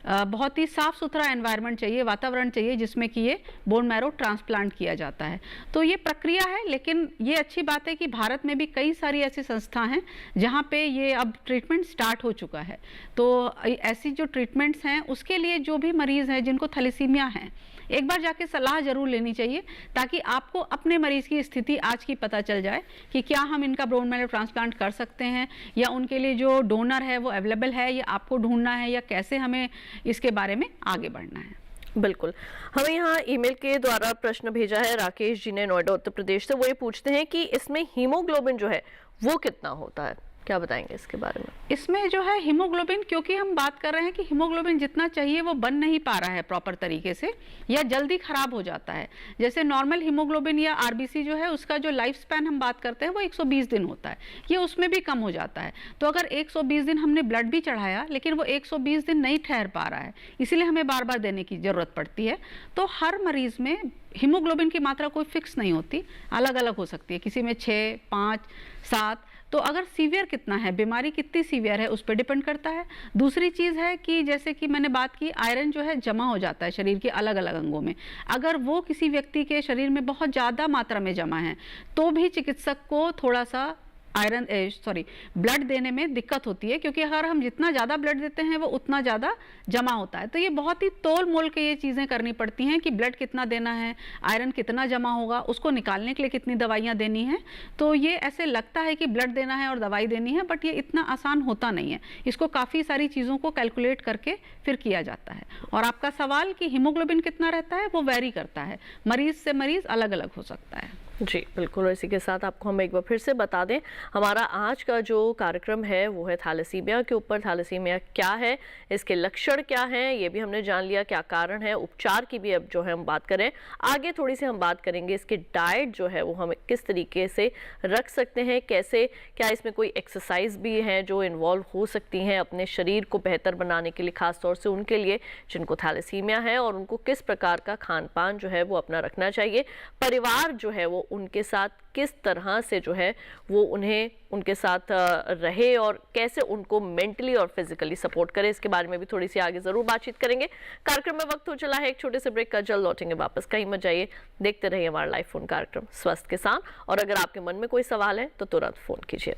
Speaker 6: बहुत ही साफ़ सुथरा एनवायरनमेंट चाहिए, वातावरण चाहिए जिसमें कि ये बोन मैरो ट्रांसप्लांट किया जाता है। तो ये प्रक्रिया है, लेकिन ये अच्छी बात है कि भारत में भी कई सारी ऐसी संस्था हैं जहाँ पे ये अब ट्रीटमेंट स्टार्ट हो चुका है। तो ऐसी जो ट्रीटमेंट्स हैं उसके लिए जो भी मरीज़ हैं जिनको थैलेसीमिया है, एक बार जाके सलाह ज़रूर लेनी चाहिए, ताकि आपको अपने मरीज़ की स्थिति आज की पता चल जाए कि क्या हम इनका बोन मैरो ट्रांसप्लांट कर सकते हैं, या उनके लिए जो डोनर है वो अवेलेबल है या आपको ढूंढना है, या कैसे हमें इसके बारे में आगे बढ़ना है।
Speaker 2: बिल्कुल, हमें यहाँ ईमेल के द्वारा प्रश्न भेजा है राकेश जी ने नोएडा उत्तर प्रदेश से। वो ये पूछते हैं कि इसमें हीमोग्लोबिन जो है वो कितना होता है, क्या बताएंगे इसके बारे में?
Speaker 6: इसमें जो है हीमोग्लोबिन, क्योंकि हम बात कर रहे हैं कि हीमोग्लोबिन जितना चाहिए वो बन नहीं पा रहा है प्रॉपर तरीके से, या जल्दी खराब हो जाता है। जैसे नॉर्मल हीमोग्लोबिन या आरबीसी जो है उसका जो लाइफ स्पैन हम बात करते हैं वो 120 दिन होता है, ये उसमें भी कम हो जाता है। तो अगर 120 दिन हमने ब्लड भी चढ़ाया लेकिन वो 120 दिन नहीं ठहर पा रहा है, इसीलिए हमें बार बार देने की ज़रूरत पड़ती है। तो हर मरीज़ में हीमोग्लोबिन की मात्रा कोई फिक्स नहीं होती, अलग अलग हो सकती है, किसी में 6, 5, 7। तो अगर सीवियर कितना है, बीमारी कितनी सीवियर है, उस पर डिपेंड करता है। दूसरी चीज़ है कि जैसे कि मैंने बात की, आयरन जो है जमा हो जाता है शरीर के अलग अलग अंगों में। अगर वो किसी व्यक्ति के शरीर में बहुत ज़्यादा मात्रा में जमा है तो भी चिकित्सक को थोड़ा सा ब्लड देने में दिक्कत होती है, क्योंकि अगर हम जितना ज़्यादा ब्लड देते हैं वो उतना ज़्यादा जमा होता है। तो ये बहुत ही तोल मोल के ये चीज़ें करनी पड़ती हैं कि ब्लड कितना देना है, आयरन कितना जमा होगा, उसको निकालने के लिए कितनी दवाइयाँ देनी हैं। तो ये ऐसे लगता है कि ब्लड देना है और दवाई देनी है, बट ये इतना आसान होता नहीं है। इसको काफ़ी सारी चीज़ों को कैलकुलेट करके फिर किया जाता है। और आपका सवाल कि हीमोग्लोबिन कितना रहता है, वो वेरी करता है, मरीज़ से मरीज़ अलग अलग हो सकता है।
Speaker 2: जी बिल्कुल। और इसी के साथ आपको हम एक बार फिर से बता दें, हमारा आज का जो कार्यक्रम है वो है थैलेसीमिया के ऊपर। थैलेसीमिया क्या है, इसके लक्षण क्या हैं, ये भी हमने जान लिया, क्या कारण है, उपचार की भी अब जो है हम बात करें। आगे थोड़ी सी हम बात करेंगे इसकी डाइट जो है वो हम किस तरीके से रख सकते हैं, कैसे, क्या इसमें कोई एक्सरसाइज भी है जो इन्वॉल्व हो सकती हैं अपने शरीर को बेहतर बनाने के लिए, खासतौर से उनके लिए जिनको थैलेसीमिया है, और उनको किस प्रकार का खान पान जो है वो अपना रखना चाहिए। परिवार जो है वो उनके साथ किस तरह से जो है वो उनके साथ रहे और कैसे उनको मेंटली और फिजिकली सपोर्ट करे, इसके बारे में भी थोड़ी सी आगे जरूर बातचीत करेंगे। कार्यक्रम में वक्त हो चला है एक छोटे से ब्रेक का, जल्द लौटेंगे वापस, कहीं मत जाइए, देखते रहिए हमारा लाइव फोन कार्यक्रम स्वस्थ किसान। और अगर आपके मन में कोई सवाल है तो तुरंत फोन कीजिए।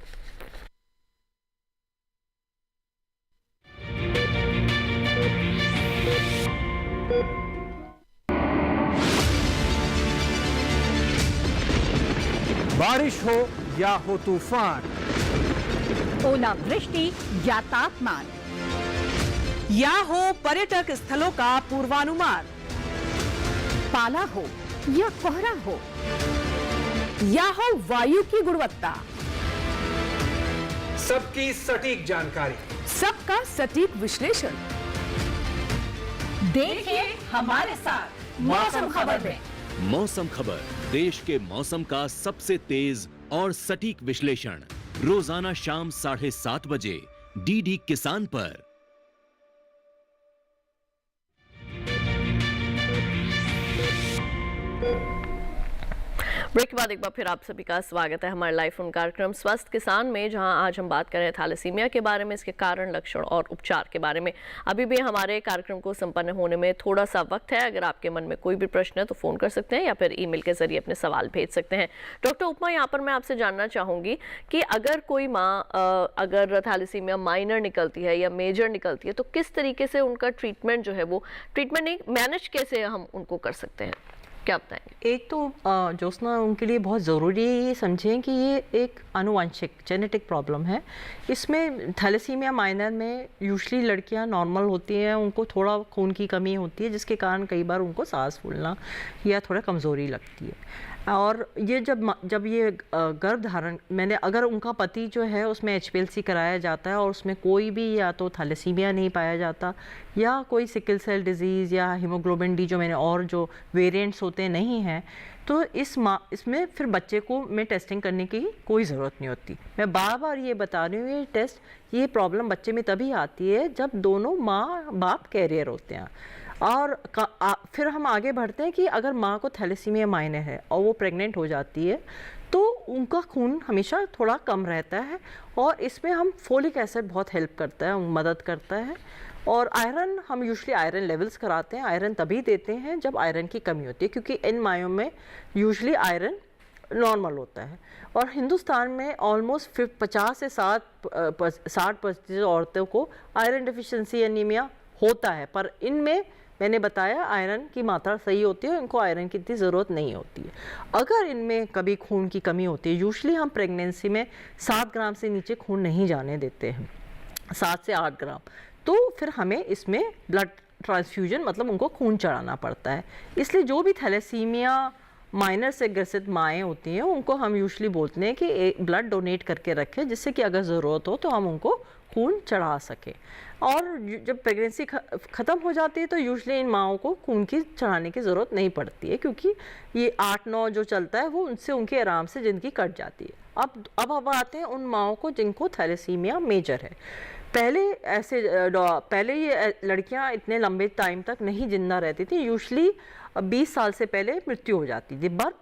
Speaker 13: बारिश हो या हो तूफान,
Speaker 12: ओलावृष्टि या तापमान,
Speaker 15: या हो पर्यटक स्थलों का पूर्वानुमान,
Speaker 12: पाला हो या कोहरा हो,
Speaker 15: या हो वायु की गुणवत्ता,
Speaker 13: सबकी सटीक जानकारी,
Speaker 15: सबका सटीक विश्लेषण।
Speaker 12: देखिए हमारे साथ मौसम खबर में।
Speaker 1: मौसम खबर, देश के मौसम का सबसे तेज और सटीक विश्लेषण, रोजाना शाम 7:30 बजे डीडी किसान पर।
Speaker 2: ब्रेक के बाद एक बार फिर आप सभी का स्वागत है हमारे लाइव फोन कार्यक्रम स्वस्थ किसान में, जहां आज हम बात कर रहे हैं थैलेसीमिया के बारे में, इसके कारण, लक्षण और उपचार के बारे में। अभी भी हमारे कार्यक्रम को संपन्न होने में थोड़ा सा वक्त है। अगर आपके मन में कोई भी प्रश्न है तो फ़ोन कर सकते हैं या फिर ईमेल के जरिए अपने सवाल भेज सकते हैं। डॉक्टर उपमा, यहाँ पर मैं आपसे जानना चाहूँगी कि अगर कोई माँ अगर थैलेसीमिया माइनर निकलती है या मेजर निकलती है तो किस तरीके से उनका ट्रीटमेंट जो है वो नहीं मैनेज कैसे हम उनको कर सकते हैं, क्या बताएंगे?
Speaker 5: एक तो ज्योत्सना, उनके लिए बहुत ज़रूरी है ये समझें कि ये एक आनुवंशिक जेनेटिक प्रॉब्लम है। इसमें थैलेसीमिया माइनर में यूजुअली लड़कियां नॉर्मल होती हैं, उनको थोड़ा खून की कमी होती है जिसके कारण कई बार उनको सांस फूलना या थोड़ा कमज़ोरी लगती है। और ये जब ये गर्भ धारण अगर उनका पति जो है उसमें HPLC कराया जाता है और उसमें कोई भी या तो थैलेसीमिया नहीं पाया जाता या कोई सिकल सेल डिजीज़ या हीमोग्लोबिन डी और जो वेरिएंट्स होते नहीं हैं, तो इसमें फिर बच्चे को में टेस्टिंग करने की कोई ज़रूरत नहीं होती। मैं बार बार ये बता रही हूँ, ये प्रॉब्लम बच्चे में तभी आती है जब दोनों माँ बाप कैरियर होते हैं। और फिर हम आगे बढ़ते हैं कि अगर माँ को थैलेसीमिया माइनर है और वो प्रेग्नेंट हो जाती है तो उनका खून हमेशा थोड़ा कम रहता है, और इसमें हम फोलिक एसिड बहुत हेल्प करता है, मदद करता है। और आयरन, हम यूजुअली आयरन लेवल्स कराते हैं। आयरन तभी देते हैं जब आयरन की कमी होती है, क्योंकि इन मायों में यूजुअली आयरन नॉर्मल होता है। और हिंदुस्तान में ऑलमोस्ट 50 से 60% औरतों को आयरन डिफिशिएंसी एनीमिया होता है, पर इनमें मैंने बताया आयरन की मात्रा सही होती है, इनको आयरन की इतनी ज़रूरत नहीं होती है। अगर इनमें कभी खून की कमी होती है, यूजुअली हम प्रेगनेंसी में 7 ग्राम से नीचे खून नहीं जाने देते हैं, 7 से 8 ग्राम, तो फिर हमें इसमें ब्लड ट्रांसफ्यूजन मतलब उनको खून चढ़ाना पड़ता है। इसलिए जो भी थैलेसीमिया माइनर से ग्रसित माएँ होती हैं उनको हम यूजुअली बोलते हैं कि ब्लड डोनेट करके रखें, जिससे कि अगर ज़रूरत हो तो हम उनको खून चढ़ा सकें। और जब प्रेगनेंसी ख़त्म हो जाती है तो यूजुअली इन माओं को खून की चढ़ाने की ज़रूरत नहीं पड़ती है, क्योंकि ये 8-9 जो चलता है वो उनसे उनके आराम से ज़िंदगी कट जाती है। अब आते हैं उन माओं को जिनको थैलेसीमिया मेजर है। पहले ये लड़कियां इतने लंबे टाइम तक नहीं जिंदा रहती थी, यूजुअली 20 साल से पहले मृत्यु हो जाती थी। बट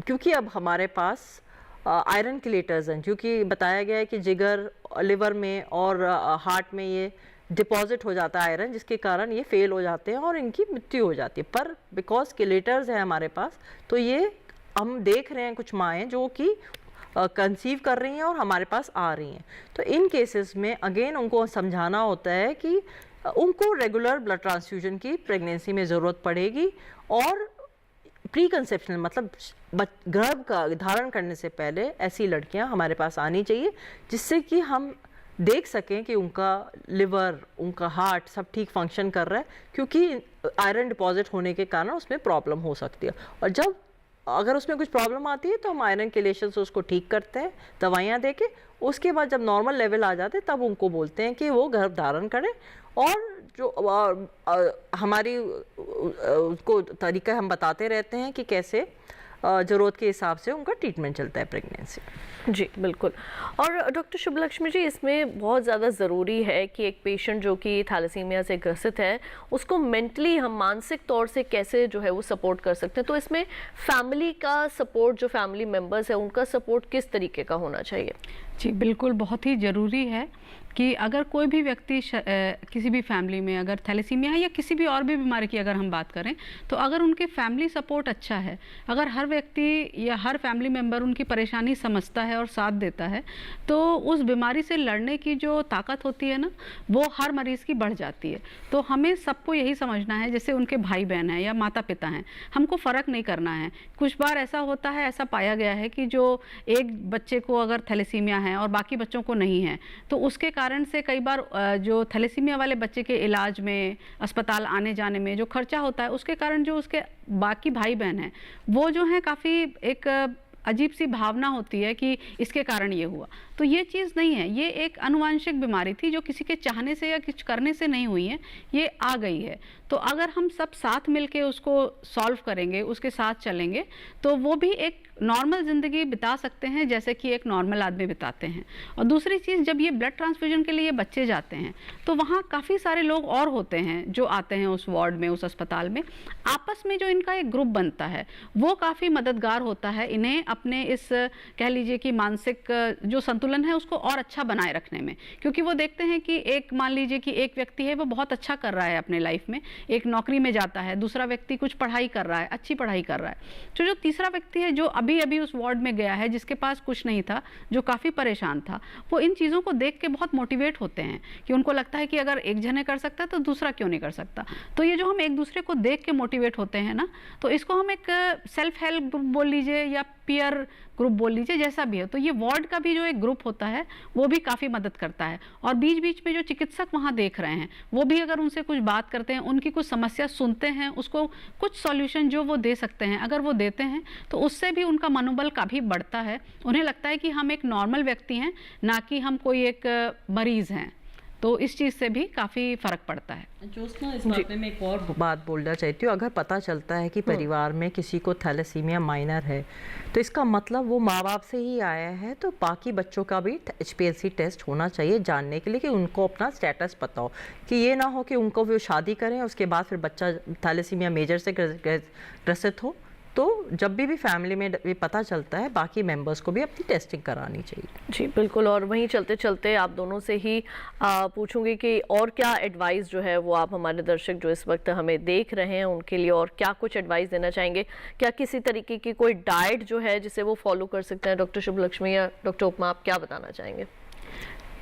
Speaker 5: क्योंकि अब हमारे पास आयरन किलेटर्स हैं, क्योंकि बताया गया है कि जिगर, लिवर में और हार्ट में ये डिपॉजिट हो जाता है आयरन, जिसके कारण ये फेल हो जाते हैं और इनकी मृत्यु हो जाती है। पर बिकॉज किलेटर्स हैं हमारे पास, तो ये हम देख रहे हैं कुछ माएँ जो कि कंसीव कर रही हैं और हमारे पास आ रही हैं। तो इन केसेस में अगेन उनको समझाना होता है कि उनको रेगुलर ब्लड ट्रांसफ्यूजन की प्रेगनेंसी में ज़रूरत पड़ेगी, और प्री कंसेप्शन मतलब गर्भ का धारण करने से पहले ऐसी लड़कियां हमारे पास आनी चाहिए, जिससे कि हम देख सकें कि उनका लिवर, उनका हार्ट सब ठीक फंक्शन कर रहा है, क्योंकि आयरन डिपॉजिट होने के कारण उसमें प्रॉब्लम हो सकती है। और जब अगर उसमें कुछ प्रॉब्लम आती है तो हम आयरन केलेशन से उसको ठीक करते हैं दवाइयाँ देके। उसके बाद जब नॉर्मल लेवल आ जाते हैं तब उनको बोलते हैं कि वो गर्भ धारण करें, और जो हमारी उसको तरीका हम बताते रहते हैं कि कैसे ज़रूरत के हिसाब से उनका ट्रीटमेंट चलता है प्रेगनेंसी।
Speaker 2: जी बिल्कुल। और डॉक्टर शुभलक्ष्मी जी, इसमें बहुत ज़्यादा ज़रूरी है कि एक पेशेंट जो कि थैलेसीमिया से ग्रसित है उसको मेंटली हम मानसिक तौर से कैसे जो है वो सपोर्ट कर सकते हैं। तो इसमें फैमिली का सपोर्ट, जो फैमिली मेम्बर्स है उनका सपोर्ट किस तरीके का होना चाहिए?
Speaker 6: जी बिल्कुल, बहुत ही ज़रूरी है कि अगर कोई भी व्यक्ति किसी भी फैमिली में अगर थैलेसीमिया है या किसी भी और भी बीमारी की अगर हम बात करें, तो अगर उनके फैमिली सपोर्ट अच्छा है, अगर हर व्यक्ति या हर फैमिली मेम्बर उनकी परेशानी समझता है और साथ देता है, तो उस बीमारी से लड़ने की जो ताकत होती है ना, वो हर मरीज़ की बढ़ जाती है। तो हमें सबको यही समझना है, जैसे उनके भाई बहन हैं या माता पिता हैं, हमको फ़र्क नहीं करना है। कुछ बार ऐसा होता है, ऐसा पाया गया है कि जो एक बच्चे को अगर थैलेसीमिया है और बाकी बच्चों को नहीं है, तो उसके कारण से कई बार जो थैलेसीमिया वाले बच्चे के इलाज में, अस्पताल आने जाने में जो खर्चा होता है, उसके कारण जो उसके बाकी भाई बहन हैं वो जो है काफ़ी एक अजीब सी भावना होती है कि इसके कारण ये हुआ। तो ये चीज़ नहीं है, ये एक आनुवंशिक बीमारी थी जो किसी के चाहने से या कुछ करने से नहीं हुई है, ये आ गई है। तो अगर हम सब साथ मिलके उसको सॉल्व करेंगे, उसके साथ चलेंगे, तो वो भी एक नॉर्मल ज़िंदगी बिता सकते हैं जैसे कि एक नॉर्मल आदमी बिताते हैं। और दूसरी चीज़, जब ये ब्लड ट्रांसफ्यूजन के लिए बच्चे जाते हैं तो वहाँ काफ़ी सारे लोग और होते हैं जो आते हैं उस वार्ड में, उस अस्पताल में। आपस में जो इनका एक ग्रुप बनता है वो काफ़ी मददगार होता है इन्हें अपने इस कह लीजिए कि मानसिक जो संतुलन है उसको और अच्छा बनाए रखने में। क्योंकि वो देखते हैं कि एक, मान लीजिए कि एक व्यक्ति है वो बहुत अच्छा कर रहा है अपने लाइफ में, एक नौकरी में जाता है, दूसरा व्यक्ति कुछ पढ़ाई कर रहा है, अच्छी पढ़ाई कर रहा है, तो जो तीसरा व्यक्ति है जो अभी अभी उस वार्ड में गया है, जिसके पास कुछ नहीं था, जो काफ़ी परेशान था, वो इन चीज़ों को देख के बहुत मोटिवेट होते हैं कि उनको लगता है कि अगर एक जने कर सकता है तो दूसरा क्यों नहीं कर सकता। तो ये जो हम एक दूसरे को देख के मोटिवेट होते हैं ना, तो इसको हम एक सेल्फ हेल्प ग्रुप बोल लीजिए या पीयर ग्रुप बोल लीजिए, जैसा भी है। तो ये वार्ड का भी जो एक ग्रुप होता है वो भी काफ़ी मदद करता है। और बीच बीच में जो चिकित्सक वहाँ देख रहे हैं वो भी अगर उनसे कुछ बात करते हैं, उनकी कुछ समस्या सुनते हैं, उसको कुछ सॉल्यूशन जो वो दे सकते हैं अगर वो देते हैं, तो उससे भी उनका मनोबल काफ़ी बढ़ता है। उन्हें लगता है कि हम एक नॉर्मल व्यक्ति हैं, ना कि हम कोई एक मरीज़ हैं। तो इस चीज़ से भी काफ़ी फ़र्क पड़ता है।
Speaker 5: ज्योत्सना, इस बात में मैं एक और बात बोलना चाहती हूँ। अगर पता चलता है कि परिवार में किसी को थैलेसीमिया माइनर है, तो इसका मतलब वो माँ बाप से ही आया है, तो बाकी बच्चों का भी HPLC टेस्ट होना चाहिए जानने के लिए कि उनको अपना स्टेटस पता हो, कि ये ना हो कि उनको वो शादी करें उसके बाद फिर बच्चा थैलेसीमिया मेजर से ग्रसित हो। तो जब भी फैमिली में भी पता चलता है, बाकी मेंबर्स को भी अपनी टेस्टिंग करानी चाहिए।
Speaker 2: जी बिल्कुल। और वहीं चलते चलते आप दोनों से ही पूछूंगी कि और क्या एडवाइस जो है वो आप हमारे दर्शक जो इस वक्त हमें देख रहे हैं उनके लिए और क्या कुछ एडवाइस देना चाहेंगे? क्या किसी तरीके की कोई डाइट जो है जिसे वो फॉलो कर सकते हैं? डॉक्टर शुभलक्ष्मी या डॉक्टर उपमा, आप क्या बताना चाहेंगे?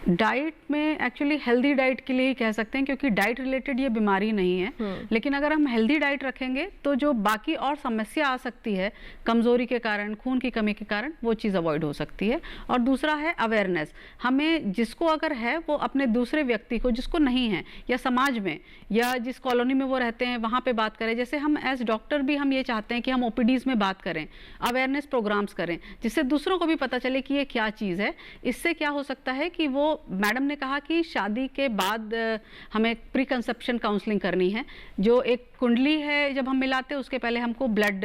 Speaker 6: डाइट में एक्चुअली हेल्दी डाइट के लिए ही कह सकते हैं, क्योंकि डाइट रिलेटेड ये बीमारी नहीं है। लेकिन अगर हम हेल्दी डाइट रखेंगे तो जो बाकी और समस्या आ सकती है कमज़ोरी के कारण, खून की कमी के कारण, वो चीज़ अवॉइड हो सकती है। और दूसरा है अवेयरनेस। हमें जिसको अगर है वो अपने दूसरे व्यक्ति को, जिसको नहीं है, या समाज में या जिस कॉलोनी में वो रहते हैं वहाँ पे बात करें। जैसे हम एज डॉक्टर भी हम ये चाहते हैं कि हम OPDs में बात करें, अवेयरनेस प्रोग्राम्स करें, जिससे दूसरों को भी पता चले कि ये क्या चीज़ है। इससे क्या हो सकता है कि वो, मैडम ने कहा कि शादी के बाद हमें प्री कंसेप्शन काउंसलिंग करनी है। जो एक कुंडली है जब हम मिलाते हैं उसके पहले हमको ब्लड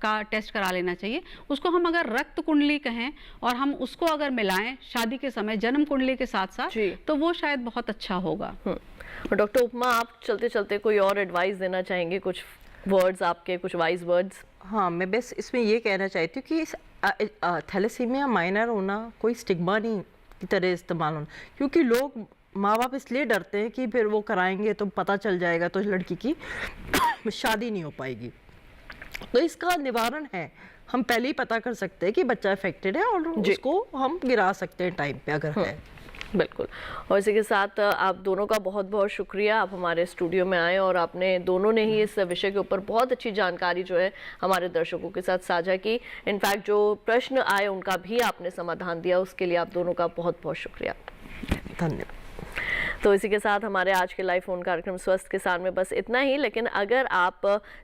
Speaker 6: का टेस्ट करा लेना चाहिए। उसको हम अगर रक्त कुंडली कहें और हम उसको अगर मिलाएं शादी के समय जन्म कुंडली के साथ साथ, तो वो शायद बहुत अच्छा होगा।
Speaker 2: और डॉक्टर उपमा, आप चलते चलते कोई और एडवाइस देना चाहेंगे? कुछ वर्ड्स आपके, कुछ वाइज वर्ड्स?
Speaker 5: हाँ, मैं बस इसमें ये कहना चाहती हूँ कि थैलेसीमिया माइनर होना कोई स्टिग्मा नहीं की तरह इस्तेमाल होना, क्योंकि लोग माँ बाप इसलिए डरते हैं कि फिर वो कराएंगे तो पता चल जाएगा तो लड़की की शादी नहीं हो पाएगी। तो इसका निवारण है, हम पहले ही पता कर सकते हैं कि बच्चा अफेक्टेड है और उसको हम गिरा सकते हैं टाइम पे अगर है।
Speaker 2: बिल्कुल। और इसी के साथ आप दोनों का बहुत बहुत शुक्रिया, आप हमारे स्टूडियो में आए और आपने दोनों ने ही इस विषय के ऊपर बहुत अच्छी जानकारी जो है हमारे दर्शकों के साथ साझा की। इनफैक्ट जो प्रश्न आए उनका भी आपने समाधान दिया, उसके लिए आप दोनों का बहुत बहुत शुक्रिया।
Speaker 5: धन्यवाद।
Speaker 2: तो इसी के साथ हमारे आज के लाइव फोन कार्यक्रम स्वस्थ किसान में बस इतना ही। लेकिन अगर आप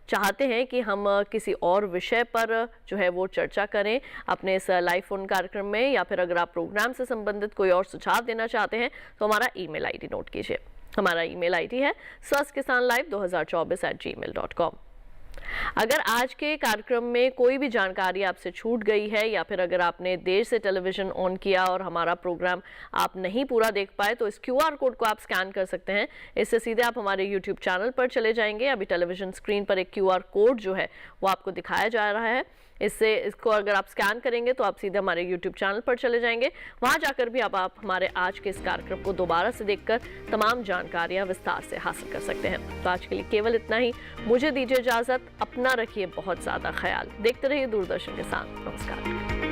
Speaker 2: चाहते हैं कि हम किसी और विषय पर जो है वो चर्चा करें अपने इस लाइव फोन कार्यक्रम में, या फिर अगर आप प्रोग्राम से संबंधित कोई और सुझाव देना चाहते हैं तो हमारा ईमेल आईडी नोट कीजिए। हमारा ईमेल आईडी है swasthkisanlive2024@gmail.com। अगर आज के कार्यक्रम में कोई भी जानकारी आपसे छूट गई है, या फिर अगर आपने देर से टेलीविजन ऑन किया और हमारा प्रोग्राम आप नहीं पूरा देख पाए, तो इस QR कोड को आप स्कैन कर सकते हैं। इससे सीधे आप हमारे YouTube चैनल पर चले जाएंगे। अभी टेलीविजन स्क्रीन पर एक QR कोड जो है वो आपको दिखाया जा रहा है। इसको अगर आप स्कैन करेंगे तो आप सीधे हमारे YouTube चैनल पर चले जाएंगे। वहां जाकर भी आप हमारे आज के इस कार्यक्रम को दोबारा से देखकर तमाम जानकारियां विस्तार से हासिल कर सकते हैं। तो आज के लिए केवल इतना ही, मुझे दीजिए इजाजत। अपना रखिए बहुत ज्यादा ख्याल। देखते रहिए दूरदर्शन किसान। नमस्कार।